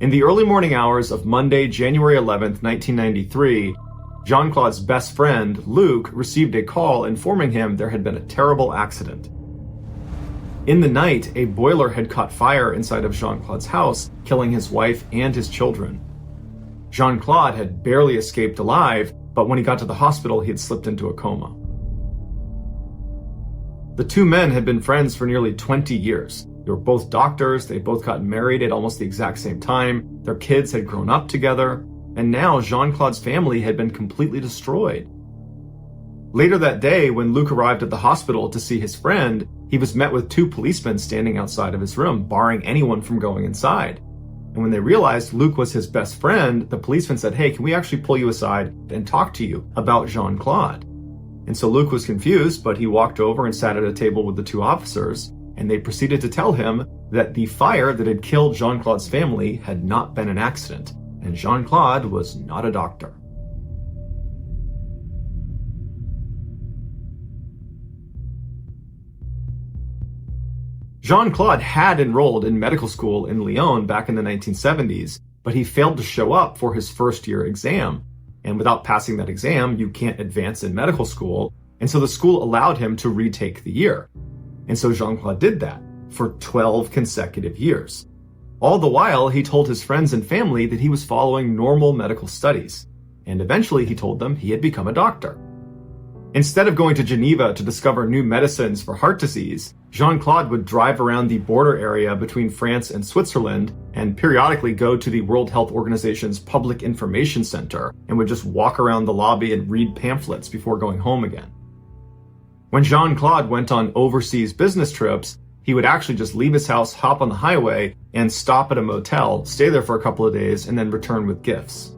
In the early morning hours of Monday, January 11, 1993, Jean-Claude's best friend, Luc, received a call informing him there had been a terrible accident. In the night, a boiler had caught fire inside of Jean-Claude's house, killing his wife and his children. Jean-Claude had barely escaped alive, but when he got to the hospital, he had slipped into a coma. The 2 men had been friends for nearly 20 years. They were both doctors, they both got married at almost the exact same time, their kids had grown up together, and now Jean-Claude's family had been completely destroyed. Later that day, when Luc arrived at the hospital to see his friend, he was met with 2 policemen standing outside of his room, barring anyone from going inside. And when they realized Luc was his best friend, the policeman said, "Hey, can we actually pull you aside and talk to you about Jean-Claude?" And so Luc was confused, but he walked over and sat at a table with the 2 officers, and they proceeded to tell him that the fire that had killed Jean-Claude's family had not been an accident, and Jean-Claude was not a doctor. Jean-Claude had enrolled in medical school in Lyon back in the 1970s, but he failed to show up for his first year exam. And without passing that exam, you can't advance in medical school. And so the school allowed him to retake the year. And so Jean-Claude did that for 12 consecutive years. All the while, he told his friends and family that he was following normal medical studies. And eventually he told them he had become a doctor. Instead of going to Geneva to discover new medicines for heart disease, Jean-Claude would drive around the border area between France and Switzerland and periodically go to the World Health Organization's Public Information Center and would just walk around the lobby and read pamphlets before going home again. When Jean-Claude went on overseas business trips, he would actually just leave his house, hop on the highway, and stop at a motel, stay there for a couple of days, and then return with gifts.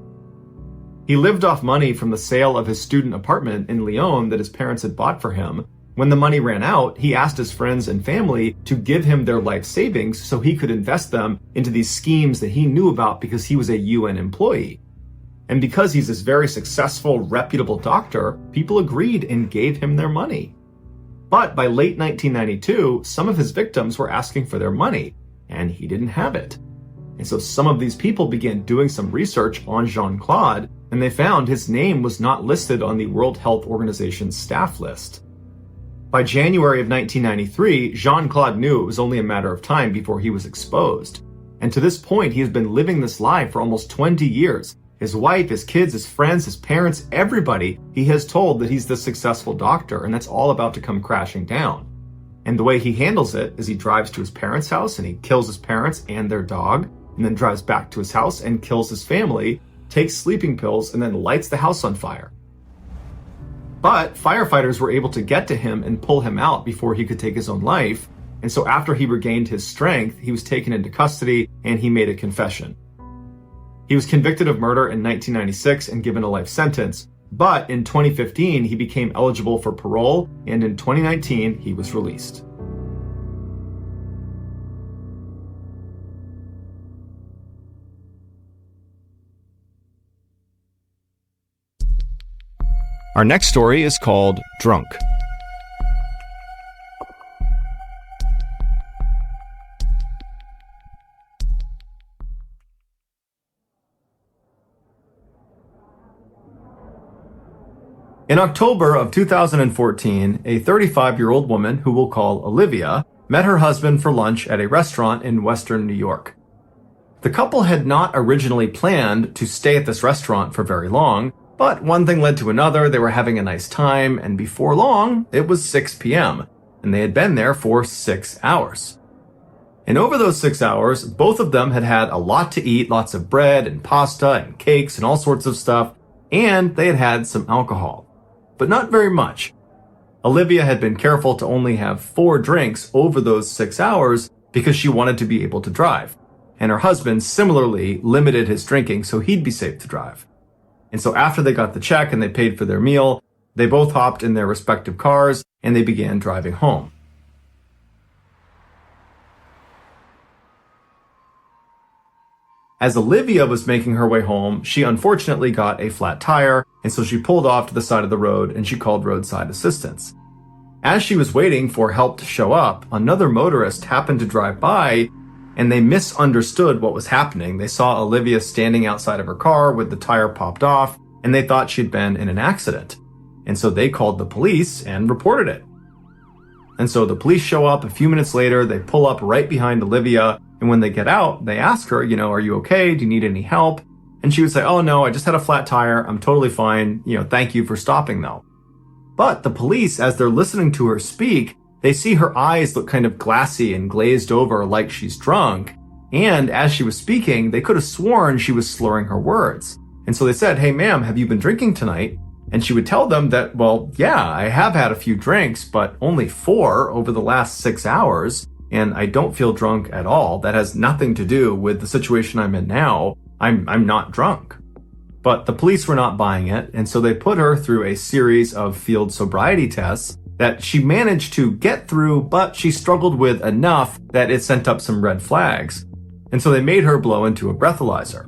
He lived off money from the sale of his student apartment in Lyon that his parents had bought for him. When the money ran out, he asked his friends and family to give him their life savings so he could invest them into these schemes that he knew about because he was a UN employee. And because he's this very successful, reputable doctor, people agreed and gave him their money. But by late 1992, some of his victims were asking for their money, and he didn't have it. And so some of these people began doing some research on Jean-Claude, and they found his name was not listed on the World Health Organization's staff list. By January of 1993, Jean-Claude knew it was only a matter of time before he was exposed. And to this point, he has been living this lie for almost 20 years. His wife, his kids, his friends, his parents, everybody, he has told that he's the successful doctor, and that's all about to come crashing down. And the way he handles it is he drives to his parents' house and he kills his parents and their dog, and then drives back to his house and kills his family, takes sleeping pills, and then lights the house on fire. But firefighters were able to get to him and pull him out before he could take his own life, and so after he regained his strength, he was taken into custody and he made a confession. He was convicted of murder in 1996 and given a life sentence, but in 2015 he became eligible for parole, and in 2019 he was released. Our next story is called Drunk. In October of 2014, a 35-year-old woman who we'll call Olivia met her husband for lunch at a restaurant in Western New York. The couple had not originally planned to stay at this restaurant for very long, but one thing led to another. They were having a nice time, and before long, it was 6 p.m., and they had been there for 6 hours. And over those 6 hours, both of them had had a lot to eat, lots of bread and pasta and cakes and all sorts of stuff, and they had had some alcohol. But not very much. Olivia had been careful to only have 4 drinks over those 6 hours because she wanted to be able to drive. And her husband similarly limited his drinking so he'd be safe to drive. And so after they got the check and they paid for their meal, they both hopped in their respective cars and they began driving home. As Olivia was making her way home, she unfortunately got a flat tire, and so she pulled off to the side of the road and she called roadside assistance. As she was waiting for help to show up, another motorist happened to drive by, and they misunderstood what was happening. They saw Olivia standing outside of her car with the tire popped off, and they thought she'd been in an accident. And so they called the police and reported it. And so the police show up a few minutes later, they pull up right behind Olivia, and when they get out, they ask her, are you okay? Do you need any help? And she would say, oh no, I just had a flat tire. I'm totally fine. Thank you for stopping though. But the police, as they're listening to her speak, they see her eyes look kind of glassy and glazed over like she's drunk. And as she was speaking, they could have sworn she was slurring her words. And so they said, hey ma'am, have you been drinking tonight? And she would tell them that, well, yeah, I have had a few drinks, but only 4 over the last 6 hours. And I don't feel drunk at all. That has nothing to do with the situation I'm in now. I'm not drunk. But the police were not buying it, and so they put her through a series of field sobriety tests that she managed to get through, but she struggled with enough that it sent up some red flags. And so they made her blow into a breathalyzer.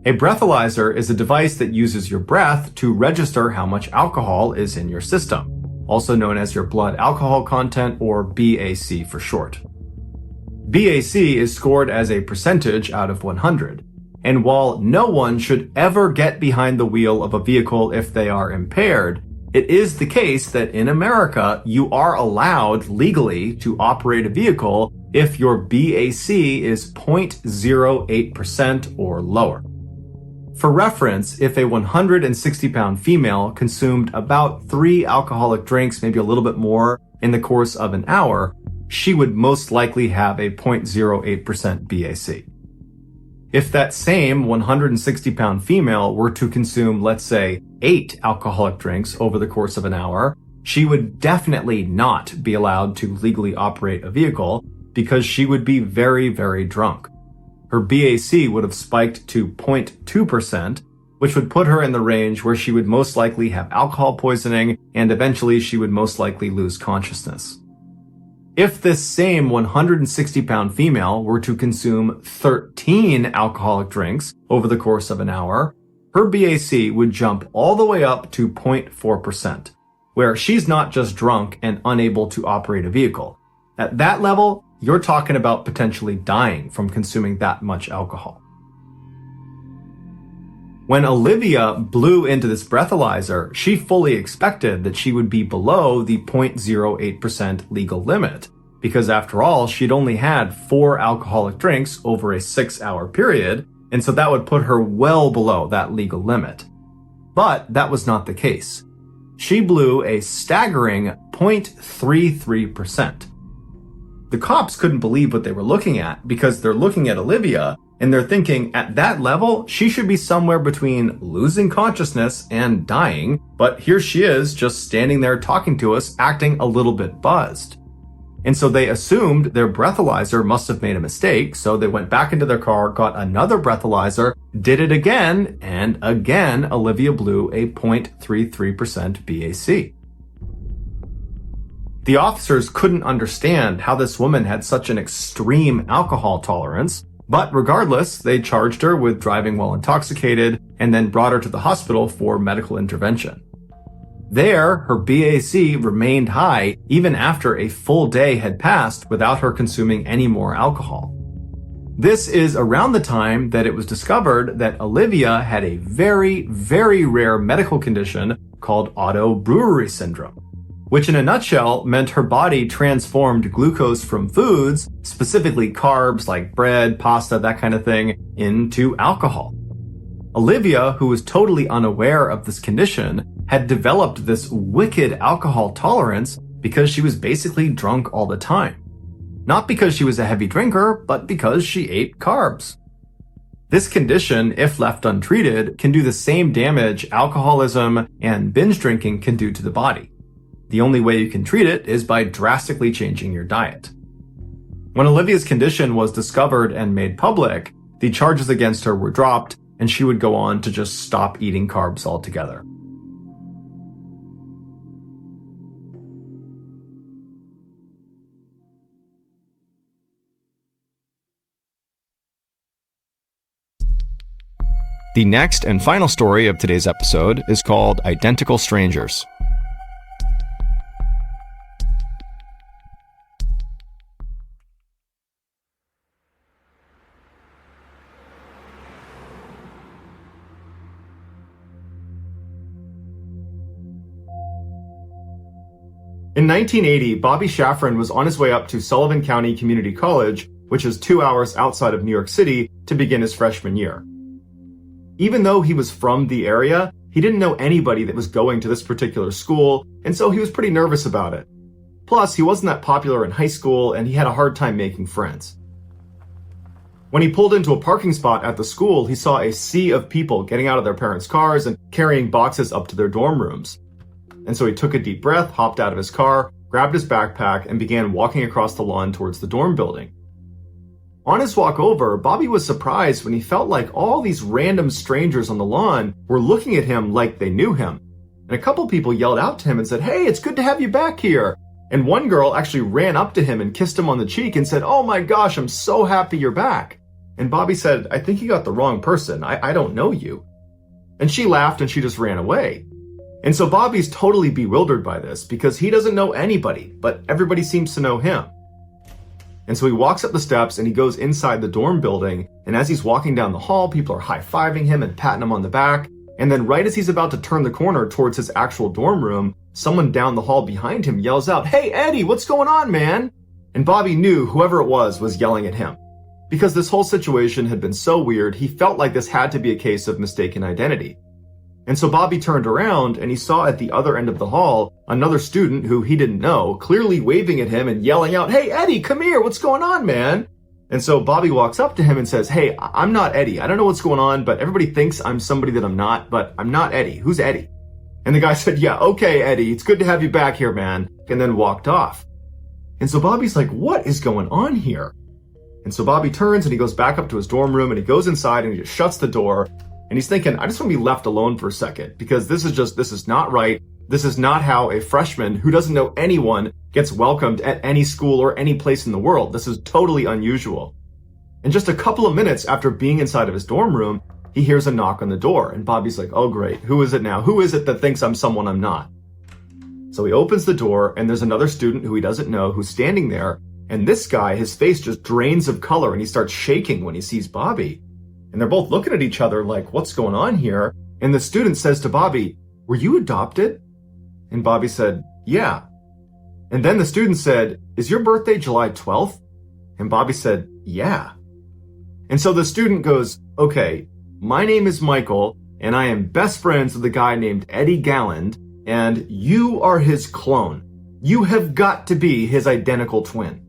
A breathalyzer is a device that uses your breath to register how much alcohol is in your system, also known as your blood alcohol content, or BAC for short. BAC is scored as a percentage out of 100. And while no one should ever get behind the wheel of a vehicle if they are impaired, it is the case that in America, you are allowed legally to operate a vehicle if your BAC is 0.08% or lower. For reference, if a 160-pound female consumed about 3 alcoholic drinks, maybe a little bit more, in the course of an hour, she would most likely have a 0.08% BAC. If that same 160-pound female were to consume, let's say, 8 alcoholic drinks over the course of an hour, she would definitely not be allowed to legally operate a vehicle because she would be very, very drunk. Her BAC would have spiked to 0.2%, which would put her in the range where she would most likely have alcohol poisoning and eventually she would most likely lose consciousness. If this same 160-pound female were to consume 13 alcoholic drinks over the course of an hour, her BAC would jump all the way up to 0.4%, where she's not just drunk and unable to operate a vehicle. At that level, you're talking about potentially dying from consuming that much alcohol. When Olivia blew into this breathalyzer, she fully expected that she would be below the 0.08% legal limit, because after all, she'd only had 4 alcoholic drinks over a 6-hour period, and so that would put her well below that legal limit. But that was not the case. She blew a staggering 0.33%. The cops couldn't believe what they were looking at because they're looking at Olivia and they're thinking at that level, she should be somewhere between losing consciousness and dying, but here she is just standing there talking to us, acting a little bit buzzed. And so they assumed their breathalyzer must have made a mistake, so they went back into their car, got another breathalyzer, did it again, and again Olivia blew a 0.33% BAC. The officers couldn't understand how this woman had such an extreme alcohol tolerance, but regardless, they charged her with driving while intoxicated and then brought her to the hospital for medical intervention. There, her BAC remained high even after a full day had passed without her consuming any more alcohol. This is around the time that it was discovered that Olivia had a very, very rare medical condition called autobrewery syndrome, which in a nutshell meant her body transformed glucose from foods, specifically carbs like bread, pasta, that kind of thing, into alcohol. Olivia, who was totally unaware of this condition, had developed this wicked alcohol tolerance because she was basically drunk all the time. Not because she was a heavy drinker, but because she ate carbs. This condition, if left untreated, can do the same damage alcoholism and binge drinking can do to the body. The only way you can treat it is by drastically changing your diet. When Olivia's condition was discovered and made public, the charges against her were dropped, and she would go on to just stop eating carbs altogether. The next and final story of today's episode is called Identical Strangers. In 1980, Bobby Shafran was on his way up to Sullivan County Community College, which is 2 hours outside of New York City, to begin his freshman year. Even though he was from the area, he didn't know anybody that was going to this particular school, and so he was pretty nervous about it. Plus, he wasn't that popular in high school, and he had a hard time making friends. When he pulled into a parking spot at the school, he saw a sea of people getting out of their parents' cars and carrying boxes up to their dorm rooms. And so he took a deep breath, hopped out of his car, grabbed his backpack, and began walking across the lawn towards the dorm building. On his walk over, Bobby was surprised when he felt like all these random strangers on the lawn were looking at him like they knew him. And a couple people yelled out to him and said, "Hey, it's good to have you back here." And one girl actually ran up to him and kissed him on the cheek and said, "Oh my gosh, I'm so happy you're back." And Bobby said, "I think you got the wrong person. I don't know you." And she laughed and she just ran away. And so Bobby's totally bewildered by this because he doesn't know anybody, but everybody seems to know him. And so he walks up the steps and he goes inside the dorm building. And as he's walking down the hall, people are high-fiving him and patting him on the back. And then right as he's about to turn the corner towards his actual dorm room, someone down the hall behind him yells out, "Hey, Eddie, what's going on, man?" And Bobby knew whoever it was yelling at him. Because this whole situation had been so weird, he felt like this had to be a case of mistaken identity. And so Bobby turned around and he saw at the other end of the hall another student who he didn't know, clearly waving at him and yelling out, "Hey, Eddie, come here. What's going on, man?" And so Bobby walks up to him and says, "Hey, I'm not Eddie. I don't know what's going on, but everybody thinks I'm somebody that I'm not, but I'm not Eddie. Who's Eddie?" And the guy said, "Yeah, okay, Eddie. It's good to have you back here, man." And then walked off. And so Bobby's like, what is going on here? And so Bobby turns and he goes back up to his dorm room and he goes inside and he just shuts the door. And he's thinking, I just want to be left alone for a second because this is not right. This is not how a freshman who doesn't know anyone gets welcomed at any school or any place in the world. This is totally unusual. And just a couple of minutes after being inside of his dorm room, he hears a knock on the door. And Bobby's like, oh great, who is it now? Who is it that thinks I'm someone I'm not? So he opens the door and there's another student who he doesn't know who's standing there. And this guy, his face just drains of color and he starts shaking when he sees Bobby. And they're both looking at each other like, what's going on here? And the student says to Bobby, "Were you adopted?" And Bobby said, "Yeah." And then the student said, "Is your birthday July 12th? And Bobby said, "Yeah." And so the student goes, "Okay, my name is Michael, and I am best friends with a guy named Eddie Galland, and you are his clone. You have got to be his identical twin."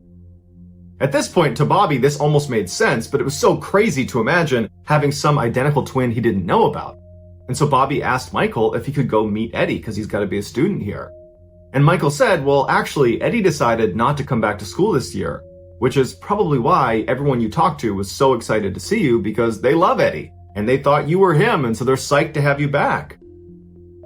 At this point, to Bobby, this almost made sense, but it was so crazy to imagine having some identical twin he didn't know about. And so Bobby asked Michael if he could go meet Eddie because he's got to be a student here. And Michael said, well, actually, Eddie decided not to come back to school this year, which is probably why everyone you talked to was so excited to see you because they love Eddie and they thought you were him, and so they're psyched to have you back.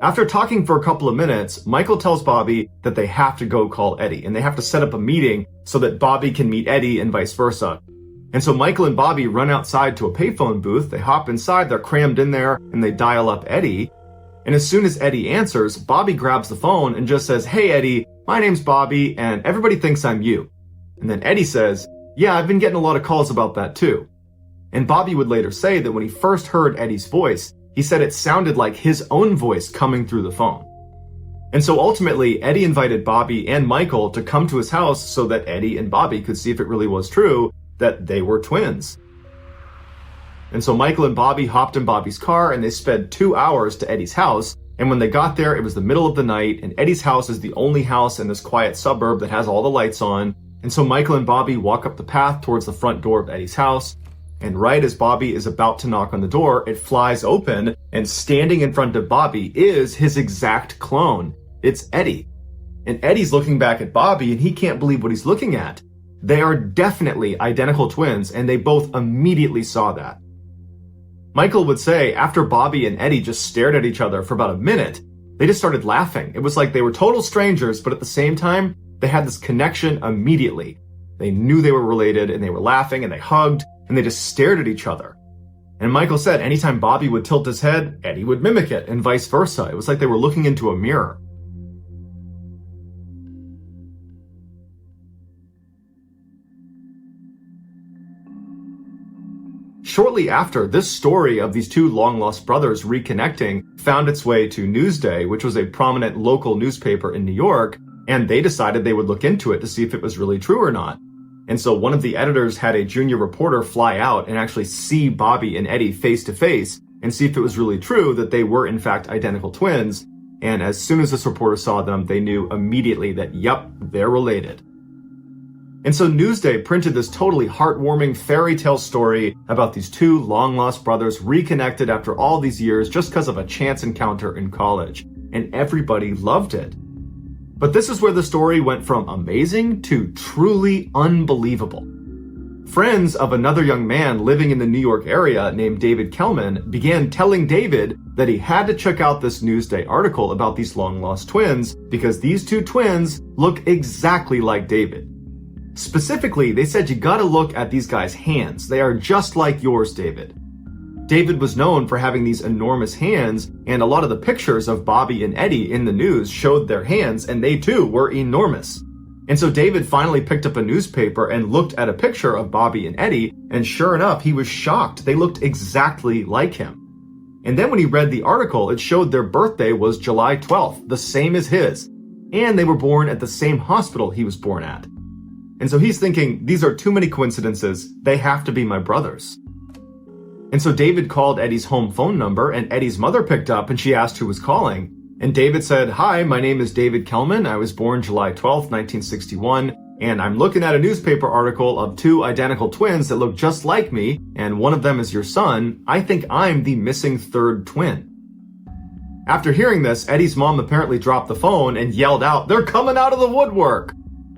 After talking for a couple of minutes, Michael tells Bobby that they have to go call Eddie and they have to set up a meeting so that Bobby can meet Eddie and vice versa. And so Michael and Bobby run outside to a payphone booth, they hop inside, they're crammed in there, and they dial up Eddie. And as soon as Eddie answers, Bobby grabs the phone and just says, "Hey Eddie, my name's Bobby and everybody thinks I'm you." And then Eddie says, "Yeah, I've been getting a lot of calls about that too." And Bobby would later say that when he first heard Eddie's voice, he said it sounded like his own voice coming through the phone. And so ultimately, Eddie invited Bobby and Michael to come to his house so that Eddie and Bobby could see if it really was true that they were twins. And so Michael and Bobby hopped in Bobby's car and they sped 2 hours to Eddie's house. And when they got there, it was the middle of the night, and Eddie's house is the only house in this quiet suburb that has all the lights on. And so Michael and Bobby walk up the path towards the front door of Eddie's house. And right as Bobby is about to knock on the door, it flies open, and standing in front of Bobby is his exact clone. It's Eddie. And Eddie's looking back at Bobby, and he can't believe what he's looking at. They are definitely identical twins, and they both immediately saw that. Michael would say after Bobby and Eddie just stared at each other for about a minute, they just started laughing. It was like they were total strangers, but at the same time, they had this connection immediately. They knew they were related, and they were laughing, and they hugged, and they just stared at each other. And Michael said anytime Bobby would tilt his head, Eddie would mimic it, and vice versa. It was like they were looking into a mirror. Shortly after, this story of these two long-lost brothers reconnecting found its way to Newsday, which was a prominent local newspaper in New York, and they decided they would look into it to see if it was really true or not. And so one of the editors had a junior reporter fly out and actually see Bobby and Eddie face to face and see if it was really true that they were in fact identical twins. And as soon as this reporter saw them, they knew immediately that, yep, they're related. And so Newsday printed this totally heartwarming fairy tale story about these two long-lost brothers reconnected after all these years just because of a chance encounter in college. And everybody loved it. But this is where the story went from amazing to truly unbelievable. Friends of another young man living in the New York area named David Kellman began telling David that he had to check out this Newsday article about these long-lost twins because these two twins look exactly like David. Specifically, they said you gotta look at these guys' hands. They are just like yours, David. David was known for having these enormous hands, and a lot of the pictures of Bobby and Eddie in the news showed their hands, and they too were enormous. And so David finally picked up a newspaper and looked at a picture of Bobby and Eddie, and sure enough, he was shocked. They looked exactly like him. And then when he read the article, it showed their birthday was July 12th, the same as his. And they were born at the same hospital he was born at. And so he's thinking, these are too many coincidences. They have to be my brothers. And so David called Eddie's home phone number, and Eddie's mother picked up and she asked who was calling. And David said, "Hi, my name is David Kelman. I was born July 12th, 1961, and I'm looking at a newspaper article of two identical twins that look just like me, and one of them is your son. I think I'm the missing third twin." After hearing this, Eddie's mom apparently dropped the phone and yelled out, "They're coming out of the woodwork!"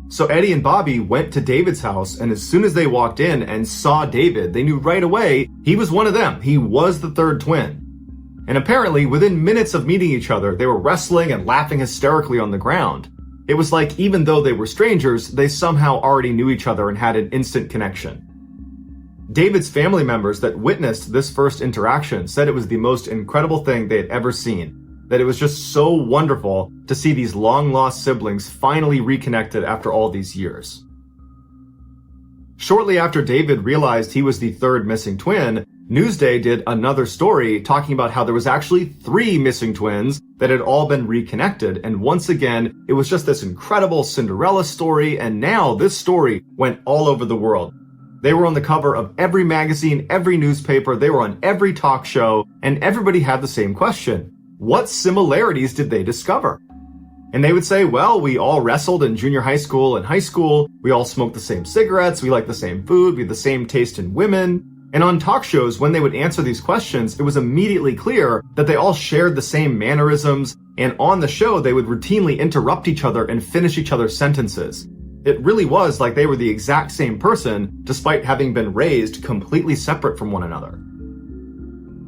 So Eddie and Bobby went to David's house, and as soon as they walked in and saw David, they knew right away he was one of them. He was the third twin. And apparently, within minutes of meeting each other, they were wrestling and laughing hysterically on the ground. It was like, even though they were strangers, they somehow already knew each other and had an instant connection. David's family members that witnessed this first interaction said it was the most incredible thing they had ever seen, that it was just so wonderful to see these long-lost siblings finally reconnected after all these years. Shortly after David realized he was the third missing twin, Newsday did another story talking about how there was actually 3 missing twins that had all been reconnected, and once again, it was just this incredible Cinderella story, and now this story went all over the world. They were on the cover of every magazine, every newspaper, they were on every talk show, and everybody had the same question. What similarities did they discover? And they would say, well, we all wrestled in junior high school and high school, we all smoked the same cigarettes, we like the same food, we had the same taste in women. And on talk shows, when they would answer these questions, it was immediately clear that they all shared the same mannerisms, and on the show, they would routinely interrupt each other and finish each other's sentences. It really was like they were the exact same person, despite having been raised completely separate from one another.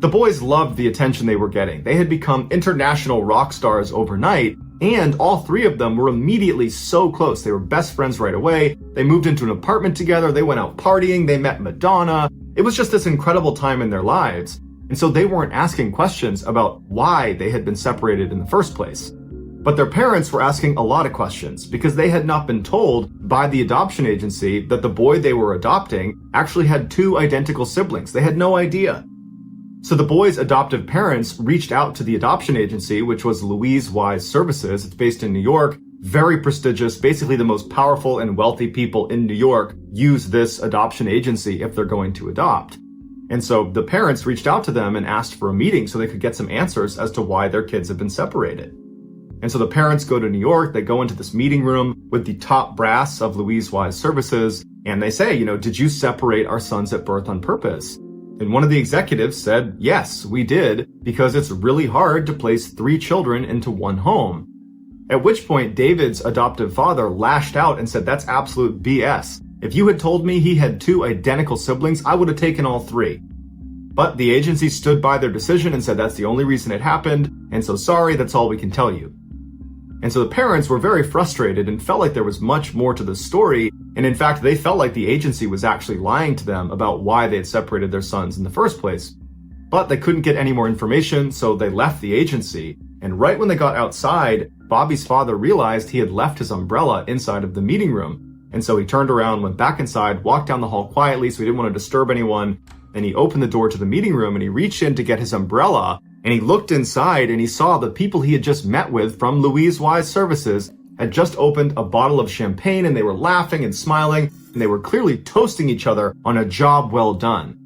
The boys loved the attention they were getting. They had become international rock stars overnight, and all 3 of them were immediately so close. They were best friends right away. They moved into an apartment together. They went out partying. They met Madonna. It was just this incredible time in their lives. And so they weren't asking questions about why they had been separated in the first place. But their parents were asking a lot of questions because they had not been told by the adoption agency that the boy they were adopting actually had 2 identical siblings. They had no idea. So the boy's adoptive parents reached out to the adoption agency, which was Louise Wise Services. It's based in New York, very prestigious. Basically, the most powerful and wealthy people in New York use this adoption agency if they're going to adopt. And so the parents reached out to them and asked for a meeting so they could get some answers as to why their kids had been separated. And so the parents go to New York, they go into this meeting room with the top brass of Louise Wise Services, and they say, did you separate our sons at birth on purpose? And one of the executives said, yes, we did, because it's really hard to place 3 children into one home. At which point, David's adoptive father lashed out and said, that's absolute BS. If you had told me he had 2 identical siblings, I would have taken all 3. But the agency stood by their decision and said that's the only reason it happened, and so sorry, that's all we can tell you. And so the parents were very frustrated and felt like there was much more to the story, and in fact, they felt like the agency was actually lying to them about why they had separated their sons in the first place. But they couldn't get any more information, so they left the agency, and right when they got outside, Bobby's father realized he had left his umbrella inside of the meeting room. And so he turned around, went back inside, walked down the hall quietly so he didn't want to disturb anyone, and he opened the door to the meeting room and he reached in to get his umbrella, and he looked inside and he saw the people he had just met with from Louise Wise Services had just opened a bottle of champagne, and they were laughing and smiling, and they were clearly toasting each other on a job well done.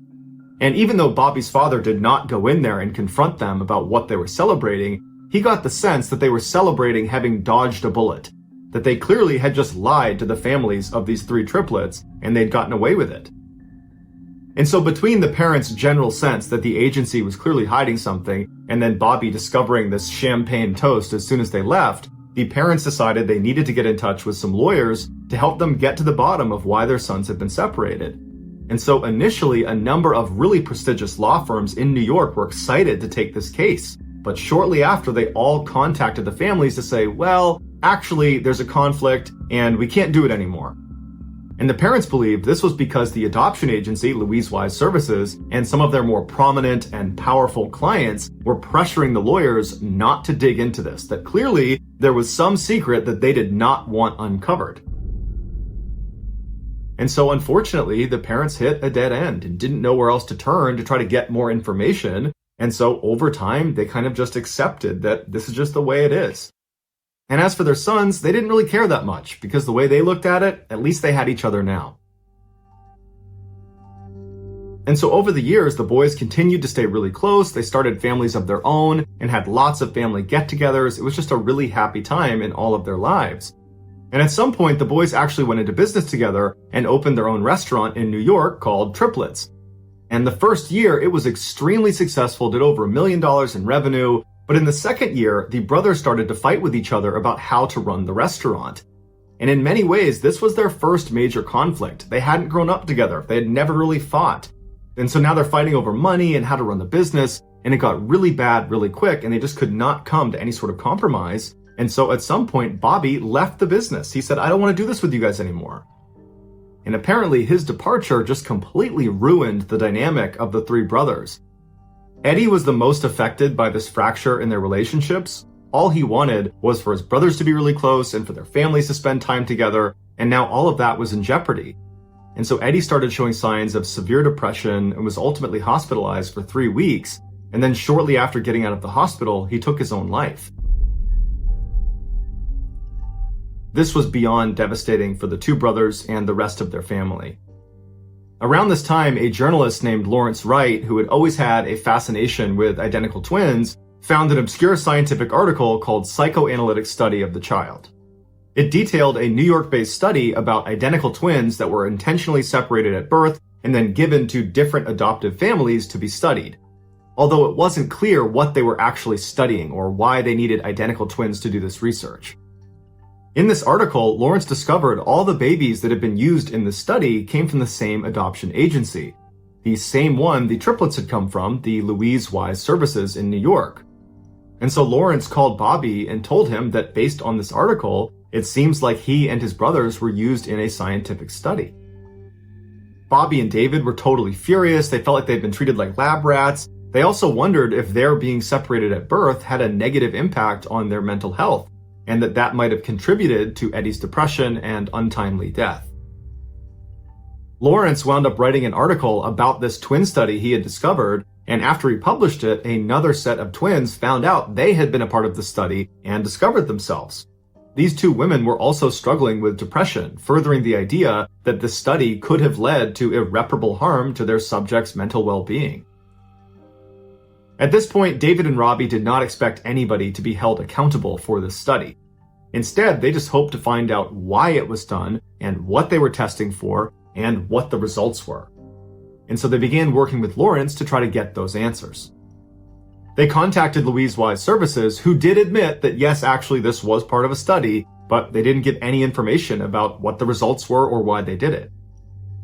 And even though Bobby's father did not go in there and confront them about what they were celebrating, he got the sense that they were celebrating having dodged a bullet, that they clearly had just lied to the families of these 3 triplets, and they'd gotten away with it. And so between the parents' general sense that the agency was clearly hiding something, and then Bobby discovering this champagne toast as soon as they left, the parents decided they needed to get in touch with some lawyers to help them get to the bottom of why their sons had been separated. And so initially, a number of really prestigious law firms in New York were excited to take this case. But shortly after, they all contacted the families to say, well, actually, there's a conflict and we can't do it anymore. And the parents believed this was because the adoption agency, Louise Wise Services, and some of their more prominent and powerful clients were pressuring the lawyers not to dig into this, that clearly there was some secret that they did not want uncovered. And so unfortunately, the parents hit a dead end and didn't know where else to turn to try to get more information. And so over time, they kind of just accepted that this is just the way it is. And as for their sons, they didn't really care that much because the way they looked at it, at least they had each other now. And so over the years, the boys continued to stay really close. They started families of their own and had lots of family get-togethers. It was just a really happy time in all of their lives. And at some point, the boys actually went into business together and opened their own restaurant in New York called Triplets. And the first year, it was extremely successful, did over $1 million in revenue. But in the second year, the brothers started to fight with each other about how to run the restaurant. And in many ways, this was their first major conflict. They hadn't grown up together. They had never really fought. And so now they're fighting over money and how to run the business. And it got really bad really quick, and they just could not come to any sort of compromise. And so at some point, Bobby left the business. He said, I don't want to do this with you guys anymore. And apparently his departure just completely ruined the dynamic of the three brothers. Eddie was the most affected by this fracture in their relationships. All he wanted was for his brothers to be really close and for their families to spend time together. And now all of that was in jeopardy. And so Eddie started showing signs of severe depression and was ultimately hospitalized for 3 weeks. And then shortly after getting out of the hospital, he took his own life. This was beyond devastating for the two brothers and the rest of their family. Around this time, a journalist named Lawrence Wright, who had always had a fascination with identical twins, found an obscure scientific article called Psychoanalytic Study of the Child. It detailed a New York-based study about identical twins that were intentionally separated at birth and then given to different adoptive families to be studied. Although it wasn't clear what they were actually studying or why they needed identical twins to do this research. In this article, Lawrence discovered all the babies that had been used in the study came from the same adoption agency. The same one the triplets had come from, the Louise Wise Services in New York. And so Lawrence called Bobby and told him that based on this article, it seems like he and his brothers were used in a scientific study. Bobby and David were totally furious. They felt like they'd been treated like lab rats. They also wondered if their being separated at birth had a negative impact on their mental health, and that might have contributed to Eddie's depression and untimely death. Lawrence wound up writing an article about this twin study he had discovered, and after he published it, another set of twins found out they had been a part of the study and discovered themselves. These two women were also struggling with depression, furthering the idea that the study could have led to irreparable harm to their subjects' mental well-being. At this point, David and Robbie did not expect anybody to be held accountable for this study. Instead, they just hoped to find out why it was done and what they were testing for and what the results were. And so they began working with Lawrence to try to get those answers. They contacted Louise Wise Services, who did admit that yes, actually this was part of a study, but they didn't give any information about what the results were or why they did it.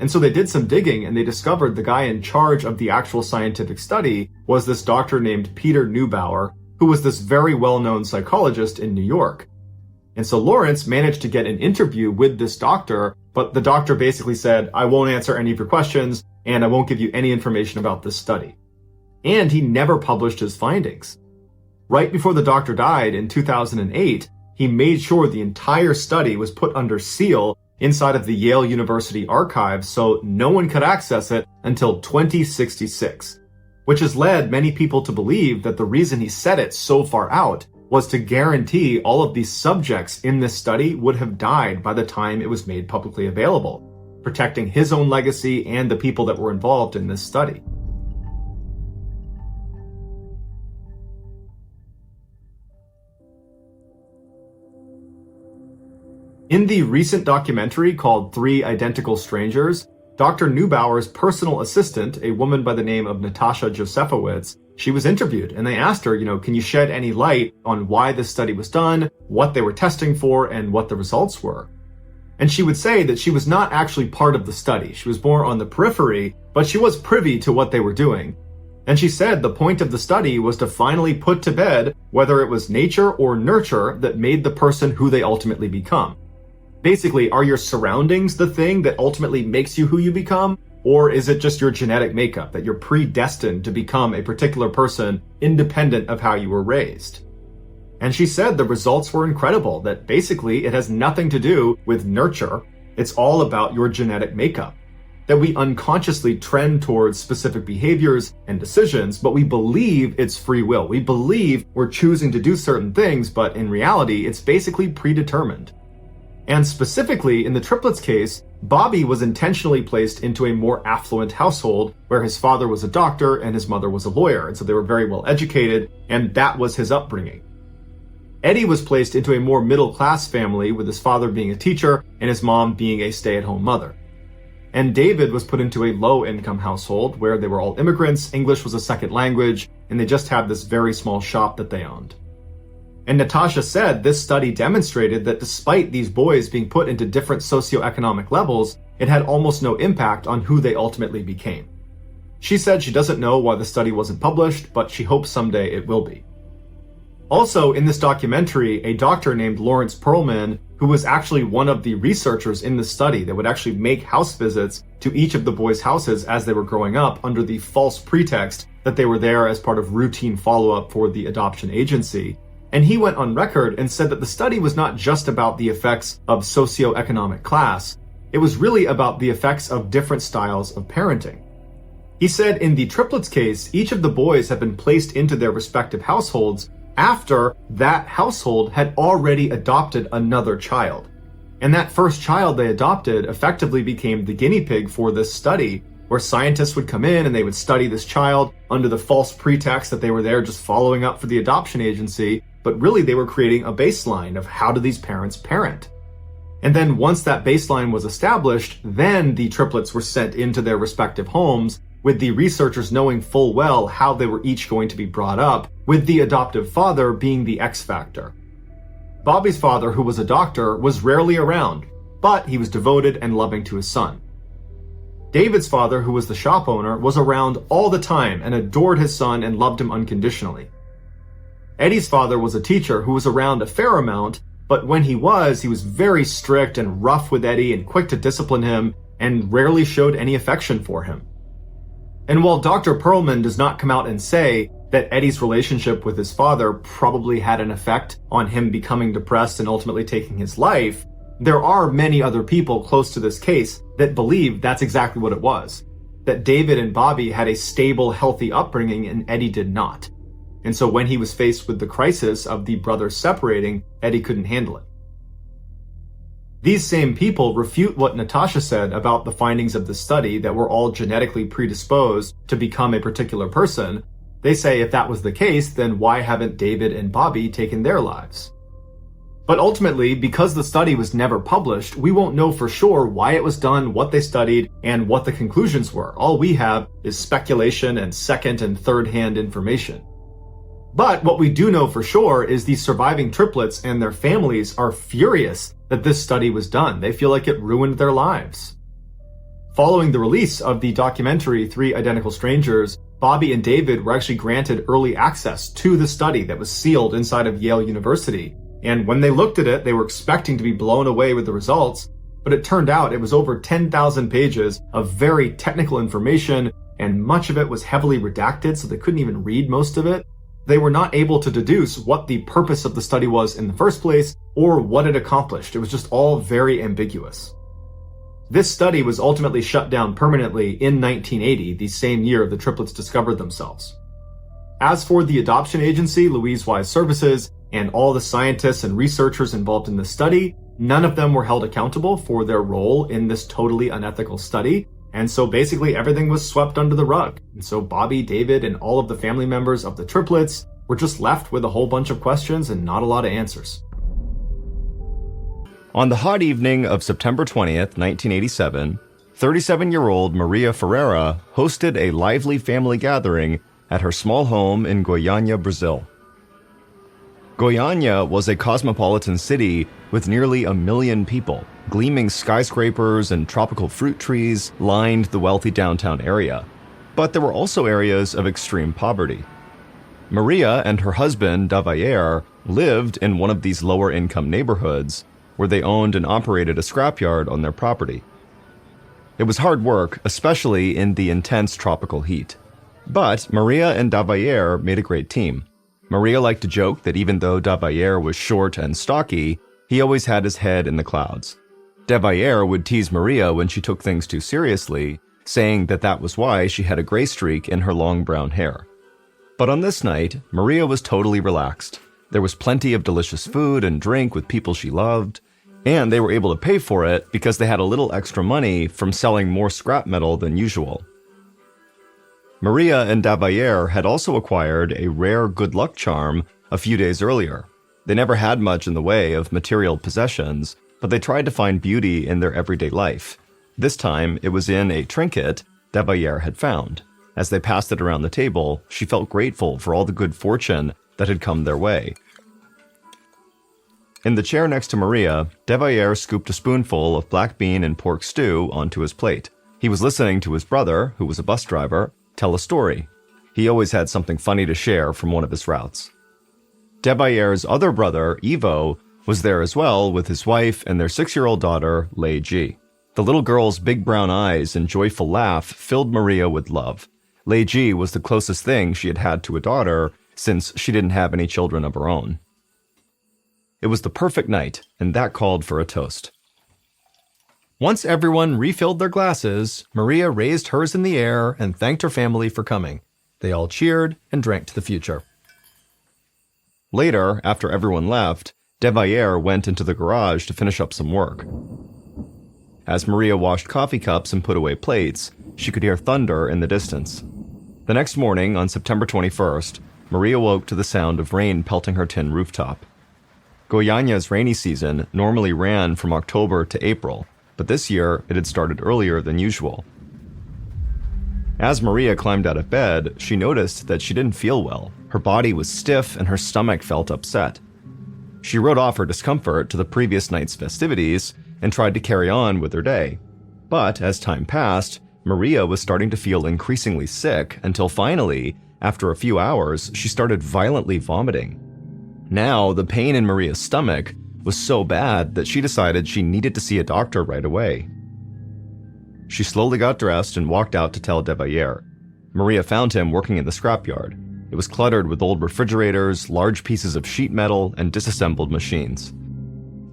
And so they did some digging and they discovered the guy in charge of the actual scientific study was this doctor named Peter Neubauer, who was this very well-known psychologist in New York. And so Lawrence managed to get an interview with this doctor, but the doctor basically said, I won't answer any of your questions and I won't give you any information about this study. And he never published his findings. Right before the doctor died in 2008, he made sure the entire study was put under seal inside of the Yale University archives so no one could access it until 2066, which has led many people to believe that the reason he set it so far out was to guarantee all of these subjects in this study would have died by the time it was made publicly available, protecting his own legacy and the people that were involved in this study. In the recent documentary called 3 Identical Strangers, Dr. Neubauer's personal assistant, a woman by the name of Natasha Josefowicz, she was interviewed and they asked her, can you shed any light on why this study was done, what they were testing for, and what the results were? And she would say that she was not actually part of the study. She was more on the periphery, but she was privy to what they were doing. And she said the point of the study was to finally put to bed whether it was nature or nurture that made the person who they ultimately become. Basically, are your surroundings the thing that ultimately makes you who you become? Or is it just your genetic makeup, that you're predestined to become a particular person independent of how you were raised? And she said the results were incredible, that basically it has nothing to do with nurture. It's all about your genetic makeup. That we unconsciously trend towards specific behaviors and decisions, but we believe it's free will. We believe we're choosing to do certain things, but in reality, it's basically predetermined. And specifically, in the triplets case, Bobby was intentionally placed into a more affluent household where his father was a doctor and his mother was a lawyer, and so they were very well educated, and that was his upbringing. Eddie was placed into a more middle-class family with his father being a teacher and his mom being a stay-at-home mother. And David was put into a low-income household where they were all immigrants, English was a second language, and they just had this very small shop that they owned. And Natasha said this study demonstrated that despite these boys being put into different socioeconomic levels, it had almost no impact on who they ultimately became. She said she doesn't know why the study wasn't published, but she hopes someday it will be. Also, in this documentary, a doctor named Lawrence Perlman, who was actually one of the researchers in the study that would actually make house visits to each of the boys' houses as they were growing up under the false pretext that they were there as part of routine follow-up for the adoption agency. And he went on record and said that the study was not just about the effects of socioeconomic class, it was really about the effects of different styles of parenting. He said in the triplets case, each of the boys had been placed into their respective households after that household had already adopted another child. And that first child they adopted effectively became the guinea pig for this study, where scientists would come in and they would study this child under the false pretext that they were there just following up for the adoption agency, but really they were creating a baseline of how do these parents parent. And then once that baseline was established, then the triplets were sent into their respective homes, with the researchers knowing full well how they were each going to be brought up, with the adoptive father being the X factor. Bobby's father, who was a doctor, was rarely around, but he was devoted and loving to his son. David's father, who was the shop owner, was around all the time and adored his son and loved him unconditionally. Eddie's father was a teacher who was around a fair amount, but when he was very strict and rough with Eddie and quick to discipline him and rarely showed any affection for him. And while Dr. Perlman does not come out and say that Eddie's relationship with his father probably had an effect on him becoming depressed and ultimately taking his life, there are many other people close to this case that believe that's exactly what it was. That David and Bobby had a stable, healthy upbringing and Eddie did not. And so when he was faced with the crisis of the brothers separating, Eddie couldn't handle it. These same people refute what Natasha said about the findings of the study that we're all genetically predisposed to become a particular person. They say if that was the case, then why haven't David and Bobby taken their lives? But ultimately, because the study was never published, we won't know for sure why it was done, what they studied, and what the conclusions were. All we have is speculation and second and third hand information. But what we do know for sure is the surviving triplets and their families are furious that this study was done. They feel like it ruined their lives. Following the release of the documentary 3 Identical Strangers, Bobby and David were actually granted early access to the study that was sealed inside of Yale University. And when they looked at it, they were expecting to be blown away with the results, but it turned out it was over 10,000 pages of very technical information, and much of it was heavily redacted, so they couldn't even read most of it. They were not able to deduce what the purpose of the study was in the first place, or what it accomplished. It was just all very ambiguous. This study was ultimately shut down permanently in 1980, the same year the triplets discovered themselves. As for the adoption agency, Louise Wise Services, and all the scientists and researchers involved in the study, none of them were held accountable for their role in this totally unethical study, and so basically everything was swept under the rug. And so Bobby, David, and all of the family members of the triplets were just left with a whole bunch of questions and not a lot of answers. On the hot evening of September 20th, 1987, 37-year-old Maria Ferreira hosted a lively family gathering at her small home in Goiânia, Brazil. Goiânia was a cosmopolitan city with nearly 1 million people. Gleaming skyscrapers and tropical fruit trees lined the wealthy downtown area. But there were also areas of extreme poverty. Maria and her husband, Davayer, lived in one of these lower-income neighborhoods where they owned and operated a scrapyard on their property. It was hard work, especially in the intense tropical heat. But Maria and Davayer made a great team. Maria liked to joke that even though Davayer was short and stocky, he always had his head in the clouds. Devayer would tease Maria when she took things too seriously, saying that that was why she had a gray streak in her long brown hair. But on this night, Maria was totally relaxed. There was plenty of delicious food and drink with people she loved, and they were able to pay for it because they had a little extra money from selling more scrap metal than usual. Maria and Devayer had also acquired a rare good luck charm a few days earlier. They never had much in the way of material possessions, but they tried to find beauty in their everyday life. This time, it was in a trinket Devayer had found. As they passed it around the table, she felt grateful for all the good fortune that had come their way. In the chair next to Maria, Devayer scooped a spoonful of black bean and pork stew onto his plate. He was listening to his brother, who was a bus driver, tell a story. He always had something funny to share from one of his routes. Devayer's other brother, Ivo, was there as well with his wife and their 6-year-old daughter, Lei Ji. The little girl's big brown eyes and joyful laugh filled Maria with love. Lei Ji was the closest thing she had had to a daughter since she didn't have any children of her own. It was the perfect night, and that called for a toast. Once everyone refilled their glasses, Maria raised hers in the air and thanked her family for coming. They all cheered and drank to the future. Later, after everyone left, Devayer went into the garage to finish up some work. As Maria washed coffee cups and put away plates, she could hear thunder in the distance. The next morning, on September 21st, Maria woke to the sound of rain pelting her tin rooftop. Goiânia's rainy season normally ran from October to April, but this year it had started earlier than usual. As Maria climbed out of bed, she noticed that she didn't feel well. Her body was stiff and her stomach felt upset. She wrote off her discomfort to the previous night's festivities and tried to carry on with her day. But as time passed, Maria was starting to feel increasingly sick until finally, after a few hours, she started violently vomiting. Now, the pain in Maria's stomach was so bad that she decided she needed to see a doctor right away. She slowly got dressed and walked out to tell Devayer. Maria found him working in the scrapyard. It was cluttered with old refrigerators, large pieces of sheet metal, and disassembled machines.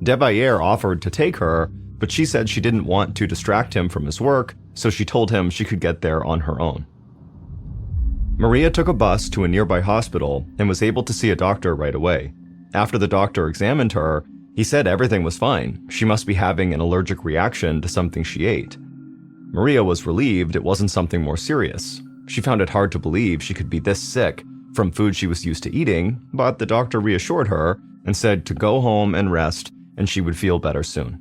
Devayer offered to take her, but she said she didn't want to distract him from his work, so she told him she could get there on her own. Maria took a bus to a nearby hospital and was able to see a doctor right away. After the doctor examined her, he said everything was fine. She must be having an allergic reaction to something she ate. Maria was relieved it wasn't something more serious. She found it hard to believe she could be this sick from food she was used to eating, but the doctor reassured her and said to go home and rest and she would feel better soon.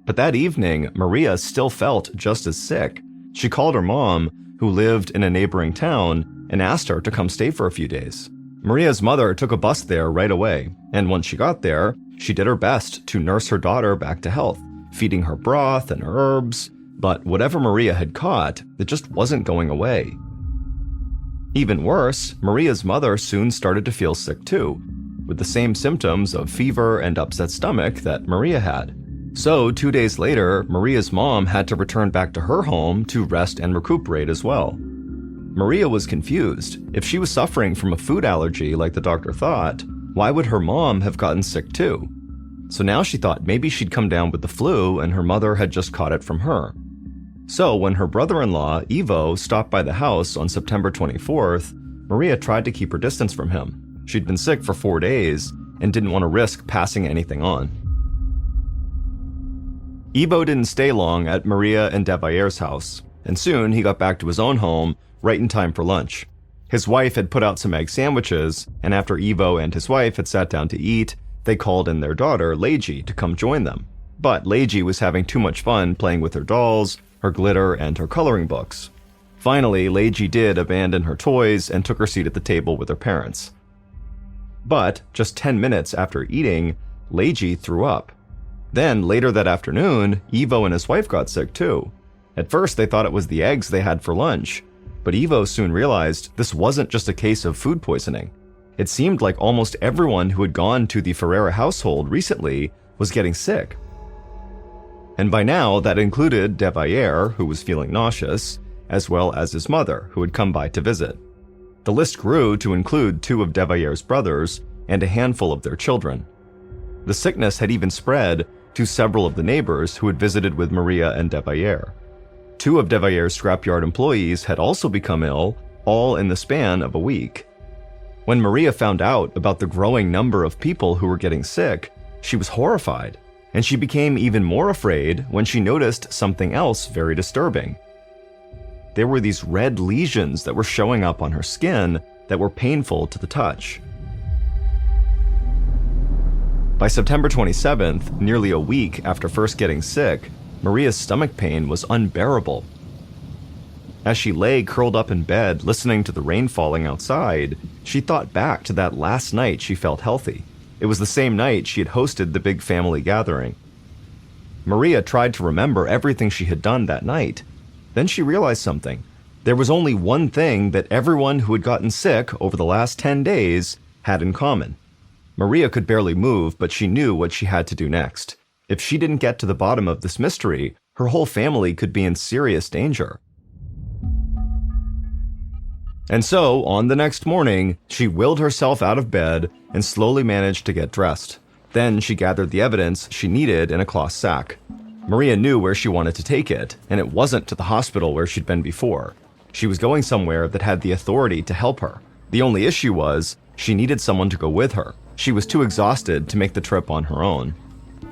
But that evening, Maria still felt just as sick. She called her mom, who lived in a neighboring town, and asked her to come stay for a few days. Maria's mother took a bus there right away, and once she got there, she did her best to nurse her daughter back to health, feeding her broth and herbs, but whatever Maria had caught, it just wasn't going away. Even worse, Maria's mother soon started to feel sick too, with the same symptoms of fever and upset stomach that Maria had. So 2 days later, Maria's mom had to return back to her home to rest and recuperate as well. Maria was confused. If she was suffering from a food allergy like the doctor thought, why would her mom have gotten sick too? So now she thought maybe she'd come down with the flu and her mother had just caught it from her. So when her brother-in-law, Ivo, stopped by the house on September 24th, Maria tried to keep her distance from him. She'd been sick for 4 days and didn't want to risk passing anything on. Ivo didn't stay long at Maria and Devayer's house, and soon he got back to his own home right in time for lunch. His wife had put out some egg sandwiches, and after Ivo and his wife had sat down to eat, they called in their daughter, Lei Ji, to come join them. But Lei Ji was having too much fun playing with her dolls, her glitter, and her coloring books. Finally, Lei Ji did abandon her toys and took her seat at the table with her parents. But just 10 minutes after eating, Lei Ji threw up. Then, later that afternoon, Ivo and his wife got sick too. At first, they thought it was the eggs they had for lunch, but Ivo soon realized this wasn't just a case of food poisoning. It seemed like almost everyone who had gone to the Ferreira household recently was getting sick. And by now, that included Devayer, who was feeling nauseous, as well as his mother, who had come by to visit. The list grew to include 2 of Devayer's brothers and a handful of their children. The sickness had even spread to several of the neighbors who had visited with Maria and Devayer. 2 of Devayer's scrapyard employees had also become ill, all in the span of a week. When Maria found out about the growing number of people who were getting sick, she was horrified, and she became even more afraid when she noticed something else very disturbing. There were these red lesions that were showing up on her skin that were painful to the touch. By September 27th, nearly a week after first getting sick, Maria's stomach pain was unbearable. As she lay curled up in bed listening to the rain falling outside, she thought back to that last night she felt healthy. It was the same night she had hosted the big family gathering. Maria tried to remember everything she had done that night. Then she realized something. There was only one thing that everyone who had gotten sick over the last 10 days had in common. Maria could barely move, but she knew what she had to do next. If she didn't get to the bottom of this mystery, her whole family could be in serious danger. And so, on the next morning, she willed herself out of bed and slowly managed to get dressed. Then she gathered the evidence she needed in a cloth sack. Maria knew where she wanted to take it, and it wasn't to the hospital where she'd been before. She was going somewhere that had the authority to help her. The only issue was, she needed someone to go with her. She was too exhausted to make the trip on her own.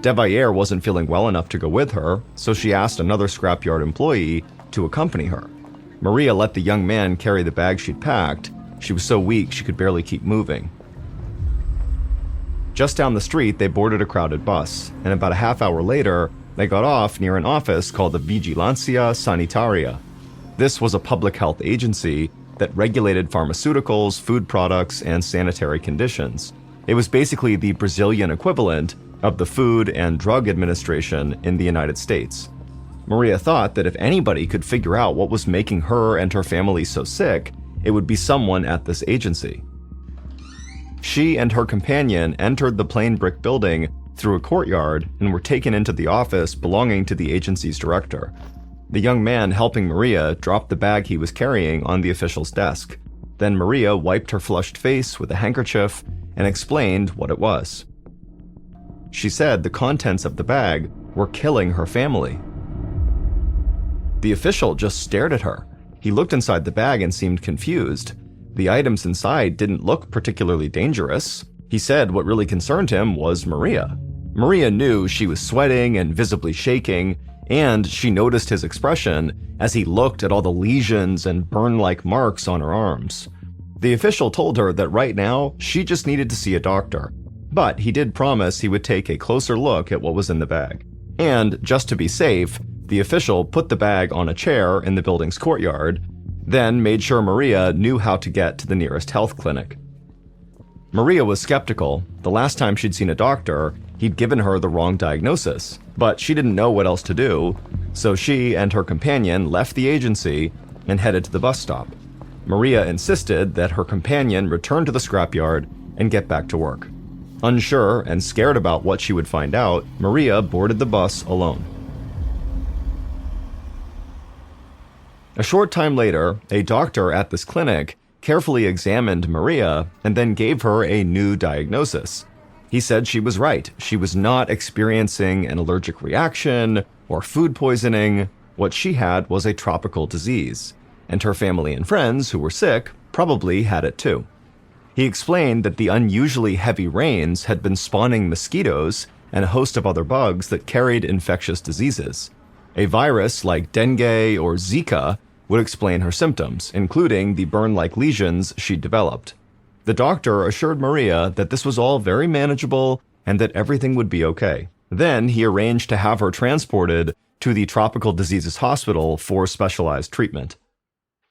Devayer wasn't feeling well enough to go with her, so she asked another scrapyard employee to accompany her. Maria let the young man carry the bag she'd packed. She was so weak she could barely keep moving. Just down the street, they boarded a crowded bus, and about a half hour later, they got off near an office called the Vigilancia Sanitaria. This was a public health agency that regulated pharmaceuticals, food products, and sanitary conditions. It was basically the Brazilian equivalent of the Food and Drug Administration in the United States. Maria thought that if anybody could figure out what was making her and her family so sick, it would be someone at this agency. She and her companion entered the plain brick building through a courtyard and were taken into the office belonging to the agency's director. The young man helping Maria dropped the bag he was carrying on the official's desk. Then Maria wiped her flushed face with a handkerchief and explained what it was. She said the contents of the bag were killing her family. The official just stared at her. He looked inside the bag and seemed confused. The items inside didn't look particularly dangerous. He said what really concerned him was Maria. Maria knew she was sweating and visibly shaking, and she noticed his expression as he looked at all the lesions and burn-like marks on her arms. The official told her that right now, she just needed to see a doctor, but he did promise he would take a closer look at what was in the bag. And, just to be safe, the official put the bag on a chair in the building's courtyard, then made sure Maria knew how to get to the nearest health clinic. Maria was skeptical. The last time she'd seen a doctor, he'd given her the wrong diagnosis, but she didn't know what else to do, so she and her companion left the agency and headed to the bus stop. Maria insisted that her companion return to the scrapyard and get back to work. Unsure and scared about what she would find out, Maria boarded the bus alone. A short time later, a doctor at this clinic carefully examined Maria and then gave her a new diagnosis. He said she was right. She was not experiencing an allergic reaction or food poisoning. What she had was a tropical disease, and her family and friends who were sick probably had it too. He explained that the unusually heavy rains had been spawning mosquitoes and a host of other bugs that carried infectious diseases. A virus like dengue or Zika would explain her symptoms, including the burn-like lesions she'd developed. The doctor assured Maria that this was all very manageable and that everything would be okay. Then he arranged to have her transported to the Tropical Diseases Hospital for specialized treatment.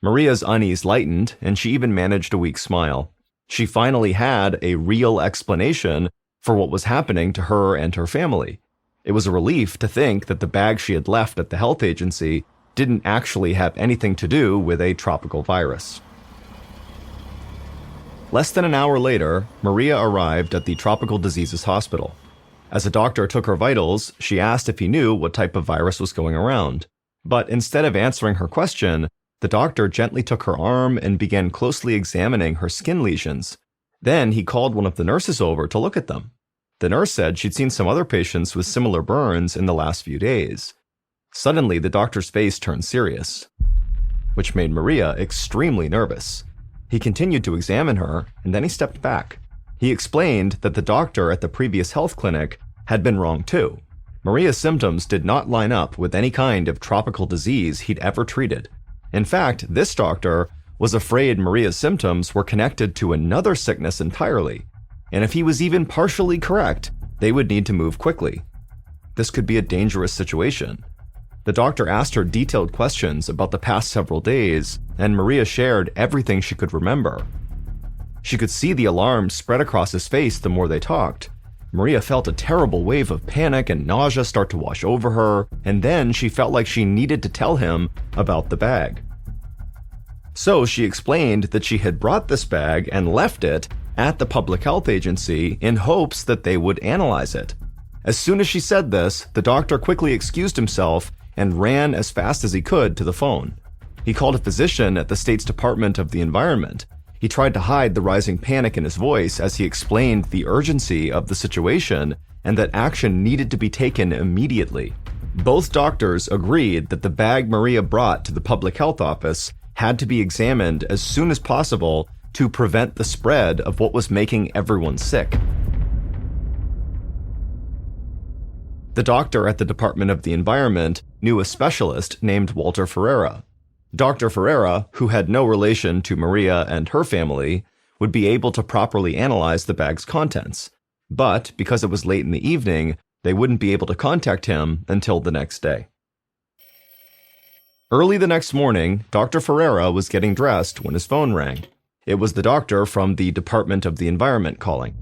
Maria's unease lightened, and she even managed a weak smile. She finally had a real explanation for what was happening to her and her family. It was a relief to think that the bag she had left at the health agency didn't actually have anything to do with a tropical virus. Less than an hour later, Maria arrived at the Tropical Diseases Hospital. As a doctor took her vitals, she asked if he knew what type of virus was going around. But instead of answering her question, the doctor gently took her arm and began closely examining her skin lesions. Then he called one of the nurses over to look at them. The nurse said she'd seen some other patients with similar burns in the last few days. Suddenly, the doctor's face turned serious, which made Maria extremely nervous. He continued to examine her, and then he stepped back. He explained that the doctor at the previous health clinic had been wrong too. Maria's symptoms did not line up with any kind of tropical disease he'd ever treated. In fact, this doctor was afraid Maria's symptoms were connected to another sickness entirely, and if he was even partially correct, they would need to move quickly. This could be a dangerous situation. The doctor asked her detailed questions about the past several days, and Maria shared everything she could remember. She could see the alarm spread across his face the more they talked. Maria felt a terrible wave of panic and nausea start to wash over her, and then she felt like she needed to tell him about the bag. So she explained that she had brought this bag and left it at the public health agency in hopes that they would analyze it. As soon as she said this, the doctor quickly excused himself and ran as fast as he could to the phone. He called a physician at the state's Department of the Environment. He tried to hide the rising panic in his voice as he explained the urgency of the situation and that action needed to be taken immediately. Both doctors agreed that the bag Maria brought to the public health office had to be examined as soon as possible to prevent the spread of what was making everyone sick. The doctor at the Department of the Environment knew a specialist named Walter Ferreira. Dr. Ferreira, who had no relation to Maria and her family, would be able to properly analyze the bag's contents. But because it was late in the evening, they wouldn't be able to contact him until the next day. Early the next morning, Dr. Ferreira was getting dressed when his phone rang. It was the doctor from the Department of the Environment calling.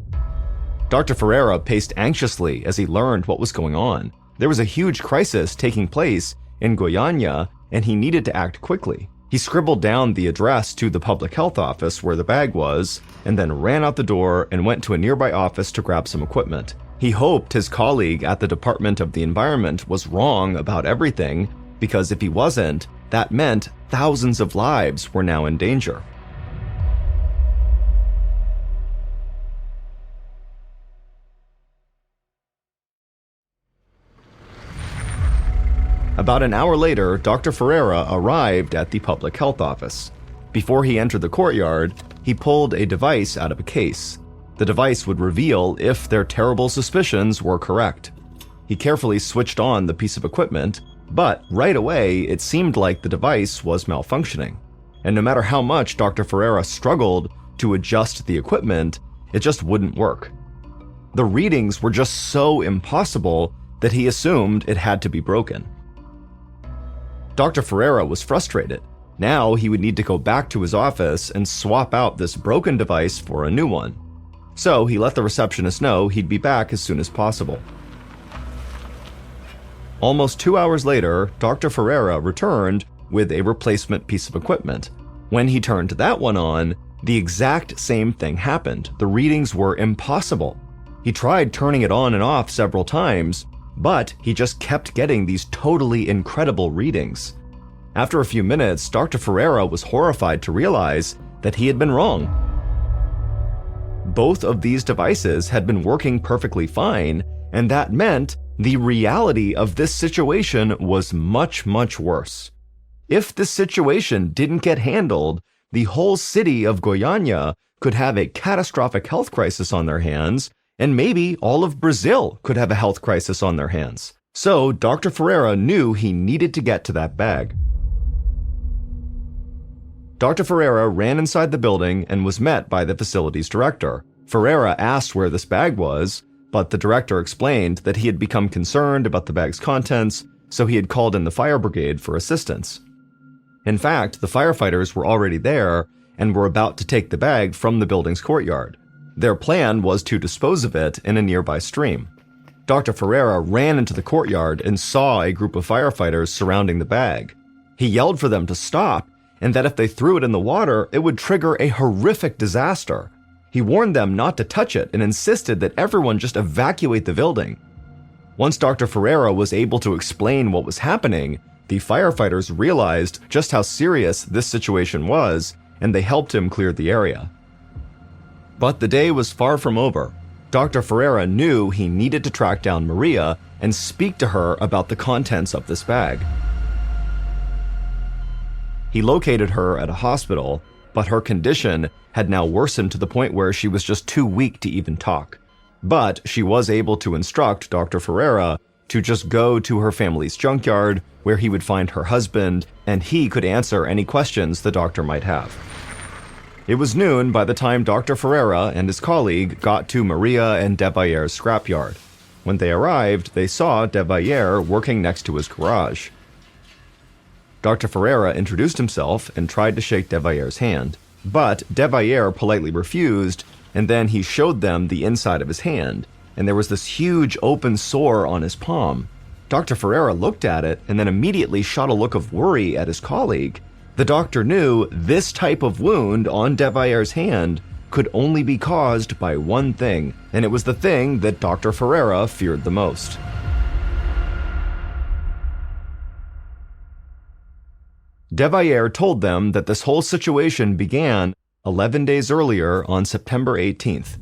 Dr. Ferreira paced anxiously as he learned what was going on. There was a huge crisis taking place in Goiânia, and he needed to act quickly. He scribbled down the address to the public health office where the bag was, and then ran out the door and went to a nearby office to grab some equipment. He hoped his colleague at the Department of the Environment was wrong about everything, because if he wasn't, that meant thousands of lives were now in danger. About an hour later, Dr. Ferreira arrived at the public health office. Before he entered the courtyard, he pulled a device out of a case. The device would reveal if their terrible suspicions were correct. He carefully switched on the piece of equipment, but right away it seemed like the device was malfunctioning. And no matter how much Dr. Ferreira struggled to adjust the equipment, it just wouldn't work. The readings were just so impossible that he assumed it had to be broken. Dr. Ferreira was frustrated. Now he would need to go back to his office and swap out this broken device for a new one. So he let the receptionist know he'd be back as soon as possible. Almost 2 hours later, Dr. Ferreira returned with a replacement piece of equipment. When he turned that one on, the exact same thing happened. The readings were impossible. He tried turning it on and off several times, but he just kept getting these totally incredible readings. After a few minutes, Dr. Ferreira was horrified to realize that he had been wrong. Both of these devices had been working perfectly fine, and that meant the reality of this situation was much, much worse. If this situation didn't get handled, the whole city of Goiânia could have a catastrophic health crisis on their hands, and maybe all of Brazil could have a health crisis on their hands. So Dr. Ferreira knew he needed to get to that bag. Dr. Ferreira ran inside the building and was met by the facility's director. Ferreira asked where this bag was, but the director explained that he had become concerned about the bag's contents, so he had called in the fire brigade for assistance. In fact, the firefighters were already there and were about to take the bag from the building's courtyard. Their plan was to dispose of it in a nearby stream. Dr. Ferreira ran into the courtyard and saw a group of firefighters surrounding the bag. He yelled for them to stop, and that if they threw it in the water, it would trigger a horrific disaster. He warned them not to touch it and insisted that everyone just evacuate the building. Once Dr. Ferreira was able to explain what was happening, the firefighters realized just how serious this situation was, and they helped him clear the area. But the day was far from over. Dr. Ferreira knew he needed to track down Maria and speak to her about the contents of this bag. He located her at a hospital, but her condition had now worsened to the point where she was just too weak to even talk. But she was able to instruct Dr. Ferreira to just go to her family's junkyard where he would find her husband and he could answer any questions the doctor might have. It was noon by the time Dr. Ferreira and his colleague got to Maria and Devaillere's scrapyard. When they arrived, they saw Devaillere working next to his garage. Dr. Ferreira introduced himself and tried to shake Devaillere's hand, but Devaillere politely refused, and then he showed them the inside of his hand, and there was this huge open sore on his palm. Dr. Ferreira looked at it and then immediately shot a look of worry at his colleague. The doctor knew this type of wound on Devaillere's hand could only be caused by one thing, and it was the thing that Dr. Ferreira feared the most. Devaillere told them that this whole situation began 11 days earlier on September 18th.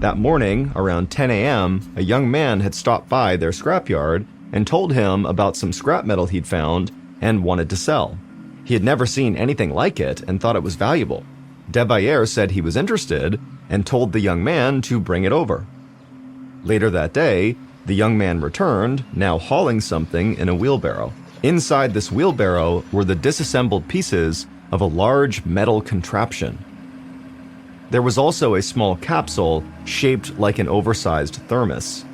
That morning, around 10 a.m., a young man had stopped by their scrapyard and told him about some scrap metal he'd found and wanted to sell. He had never seen anything like it and thought it was valuable. Devaillere said he was interested and told the young man to bring it over. Later that day, the young man returned, now hauling something in a wheelbarrow. Inside this wheelbarrow were the disassembled pieces of a large metal contraption. There was also a small capsule shaped like an oversized thermos.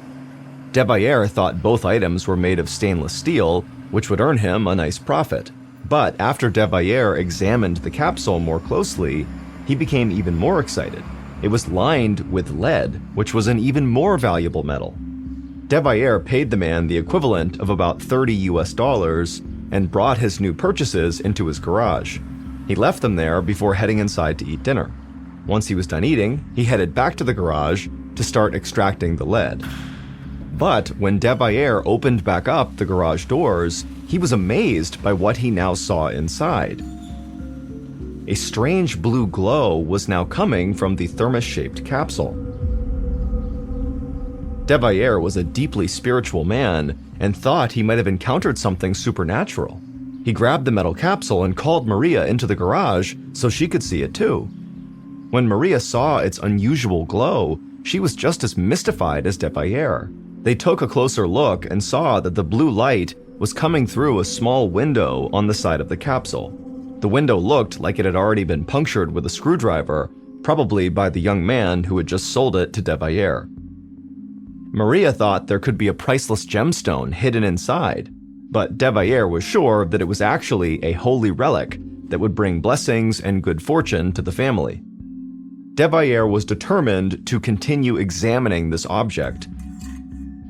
Devaillere thought both items were made of stainless steel, which would earn him a nice profit. But after Devaillere examined the capsule more closely, he became even more excited. It was lined with lead, which was an even more valuable metal. Devaillere paid the man the equivalent of about $30 and brought his new purchases into his garage. He left them there before heading inside to eat dinner. Once he was done eating, he headed back to the garage to start extracting the lead. But when Devaillere opened back up the garage doors, he was amazed by what he now saw inside. A strange blue glow was now coming from the thermos-shaped capsule. Devaillere was a deeply spiritual man and thought he might have encountered something supernatural. He grabbed the metal capsule and called Maria into the garage so she could see it too. When Maria saw its unusual glow, she was just as mystified as Devaillere. They took a closer look and saw that the blue light was coming through a small window on the side of the capsule. The window looked like it had already been punctured with a screwdriver, probably by the young man who had just sold it to Devaillere. Maria thought there could be a priceless gemstone hidden inside, but Devaillere was sure that it was actually a holy relic that would bring blessings and good fortune to the family. Devaillere was determined to continue examining this object.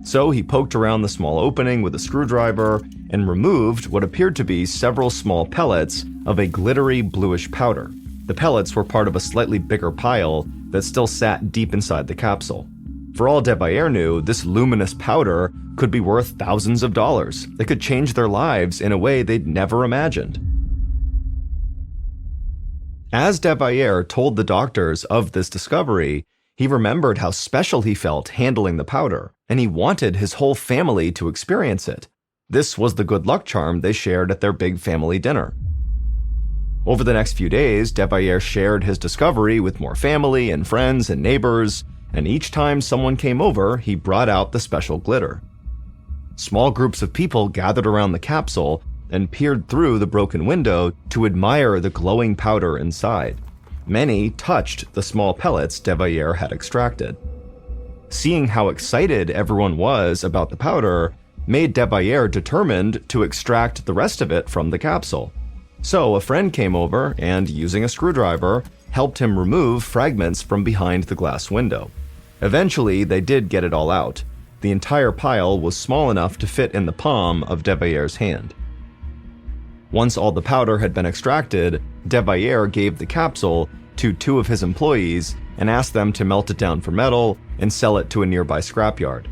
So he poked around the small opening with a screwdriver and removed what appeared to be several small pellets of a glittery bluish powder. The pellets were part of a slightly bigger pile that still sat deep inside the capsule. For all Devaillere knew, this luminous powder could be worth thousands of dollars. It could change their lives in a way they'd never imagined. As Devaillere told the doctors of this discovery, he remembered how special he felt handling the powder, and he wanted his whole family to experience it. This was the good luck charm they shared at their big family dinner. Over the next few days, Devaillere shared his discovery with more family and friends and neighbors, and each time someone came over, he brought out the special glitter. Small groups of people gathered around the capsule and peered through the broken window to admire the glowing powder inside. Many touched the small pellets Devaillere had extracted. Seeing how excited everyone was about the powder made Devaillere determined to extract the rest of it from the capsule. So a friend came over and, using a screwdriver, helped him remove fragments from behind the glass window. Eventually, they did get it all out. The entire pile was small enough to fit in the palm of Devaillere's hand. Once all the powder had been extracted, Devaillere gave the capsule to two of his employees and asked them to melt it down for metal and sell it to a nearby scrapyard.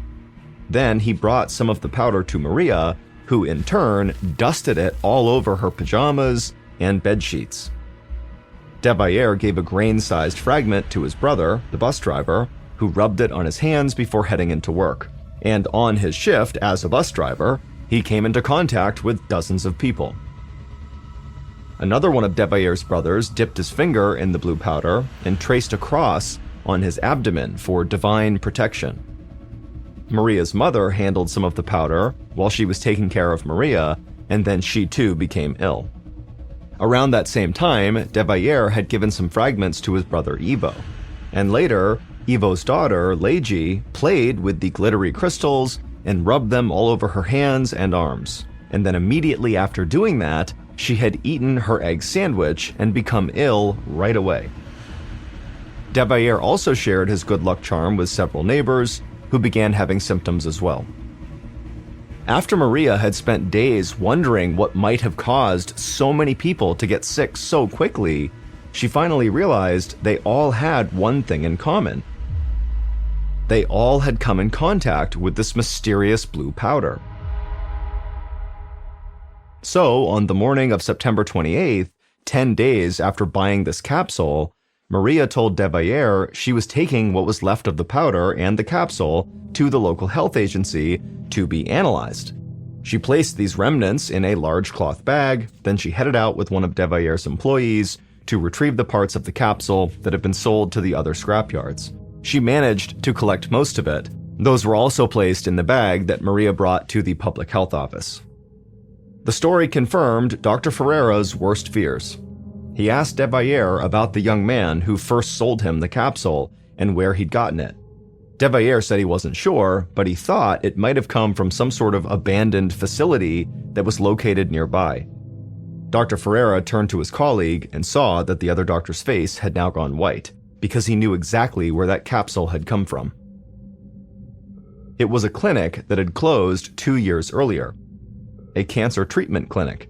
Then he brought some of the powder to Maria, who in turn dusted it all over her pajamas and bed sheets. Devaillere gave a grain-sized fragment to his brother, the bus driver, who rubbed it on his hands before heading into work. And on his shift as a bus driver, he came into contact with dozens of people. Another one of Debayer's brothers dipped his finger in the blue powder and traced a cross on his abdomen for divine protection. Maria's mother handled some of the powder while she was taking care of Maria, and then she too became ill. Around that same time, Debayer had given some fragments to his brother Ivo, and later, Ivo's daughter, Leji, played with the glittery crystals and rubbed them all over her hands and arms. And then immediately after doing that, she had eaten her egg sandwich and become ill right away. Debayer also shared his good luck charm with several neighbors, who began having symptoms as well. After Maria had spent days wondering what might have caused so many people to get sick so quickly, she finally realized they all had one thing in common. They all had come in contact with this mysterious blue powder. So, on the morning of September 28th, 10 days after buying this capsule, Maria told Debayer she was taking what was left of the powder and the capsule to the local health agency to be analyzed. She placed these remnants in a large cloth bag, then she headed out with one of Debayer's employees to retrieve the parts of the capsule that had been sold to the other scrapyards. She managed to collect most of it. Those were also placed in the bag that Maria brought to the public health office. The story confirmed Dr. Ferreira's worst fears. He asked Debayer about the young man who first sold him the capsule and where he'd gotten it. Debayer said he wasn't sure, but he thought it might have come from some sort of abandoned facility that was located nearby. Dr. Ferreira turned to his colleague and saw that the other doctor's face had now gone white, because he knew exactly where that capsule had come from. It was a clinic that had closed 2 years earlier, a cancer treatment clinic.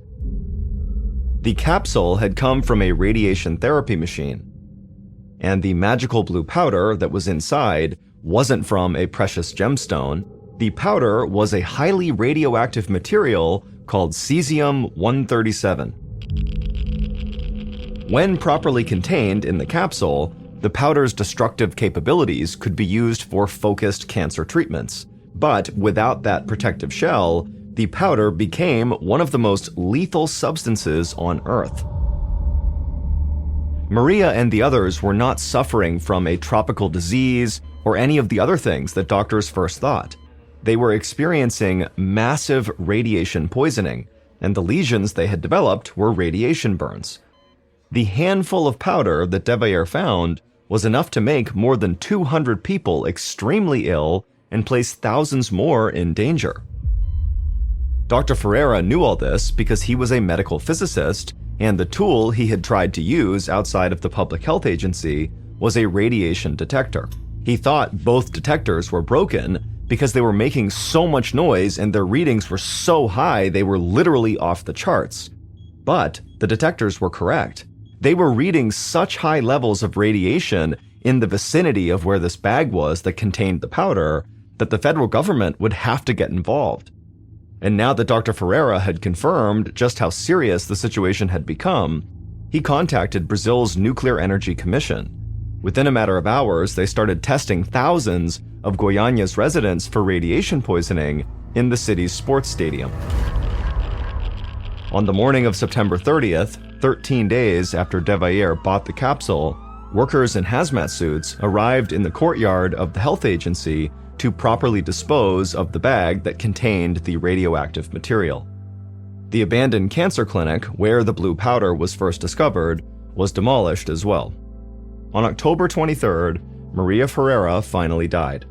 The capsule had come from a radiation therapy machine, and the magical blue powder that was inside wasn't from a precious gemstone. The powder was a highly radioactive material called cesium-137. When properly contained in the capsule, the powder's destructive capabilities could be used for focused cancer treatments. But without that protective shell, the powder became one of the most lethal substances on Earth. Maria and the others were not suffering from a tropical disease or any of the other things that doctors first thought. They were experiencing massive radiation poisoning, and the lesions they had developed were radiation burns. The handful of powder that Debayer found was enough to make more than 200 people extremely ill and place thousands more in danger. Dr. Ferreira knew all this because he was a medical physicist, and the tool he had tried to use outside of the public health agency was a radiation detector. He thought both detectors were broken because they were making so much noise and their readings were so high they were literally off the charts. But the detectors were correct. They were reading such high levels of radiation in the vicinity of where this bag was that contained the powder that the federal government would have to get involved. And now that Dr. Ferreira had confirmed just how serious the situation had become, he contacted Brazil's Nuclear Energy Commission. Within a matter of hours, they started testing thousands of Goiânia's residents for radiation poisoning in the city's sports stadium. On the morning of September 30th, 13 days after Debayer bought the capsule, workers in hazmat suits arrived in the courtyard of the health agency to properly dispose of the bag that contained the radioactive material. The abandoned cancer clinic, where the blue powder was first discovered, was demolished as well. On October 23rd, Maria Ferreira finally died.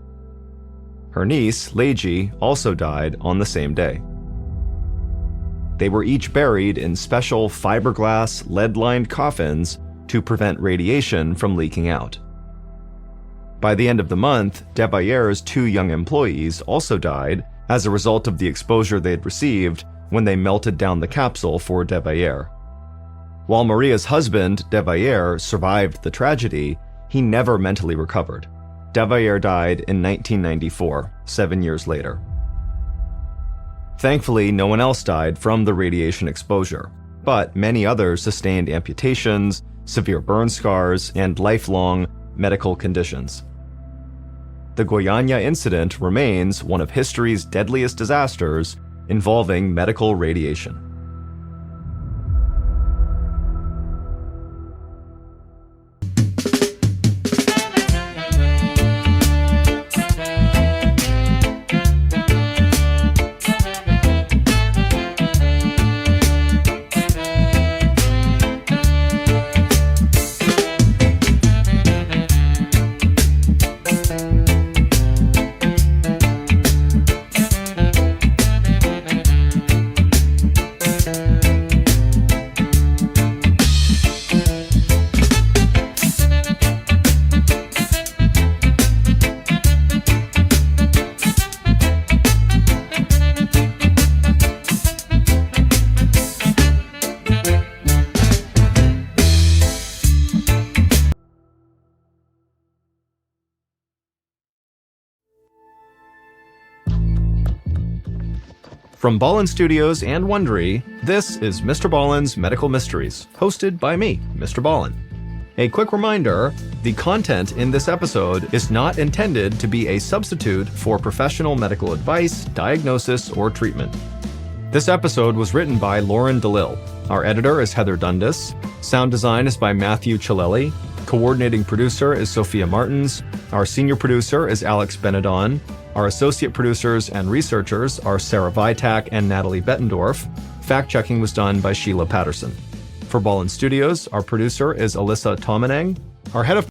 Her niece, Leji, also died on the same day. They were each buried in special fiberglass, lead-lined coffins to prevent radiation from leaking out. By the end of the month, Debayer's 2 young employees also died as a result of the exposure they had received when they melted down the capsule for Debayer. While Maria's husband, Debayer, survived the tragedy, he never mentally recovered. Debayer died in 1994, 7 years later. Thankfully, no one else died from the radiation exposure, but many others sustained amputations, severe burn scars, and lifelong medical conditions. the Goiânia incident remains one of history's deadliest disasters involving medical radiation. From Ballin Studios and Wondery, this is MrBallen's Medical Mysteries, hosted by me, Mr. Ballen. A quick reminder, the content in this episode is not intended to be a substitute for professional medical advice, diagnosis, or treatment. This episode was written by Lauren DeLille. Our editor is Heather Dundas. Sound design is by Matthew Chilelli. Coordinating producer is Sophia Martins. Our senior producer is Alex Benedon. Our associate producers and researchers are Sarah Vitak and Natalie Bettendorf. Fact-checking was done by Sheila Patterson. For Ballin Studios, our producer is Alyssa Tomanang. Our head of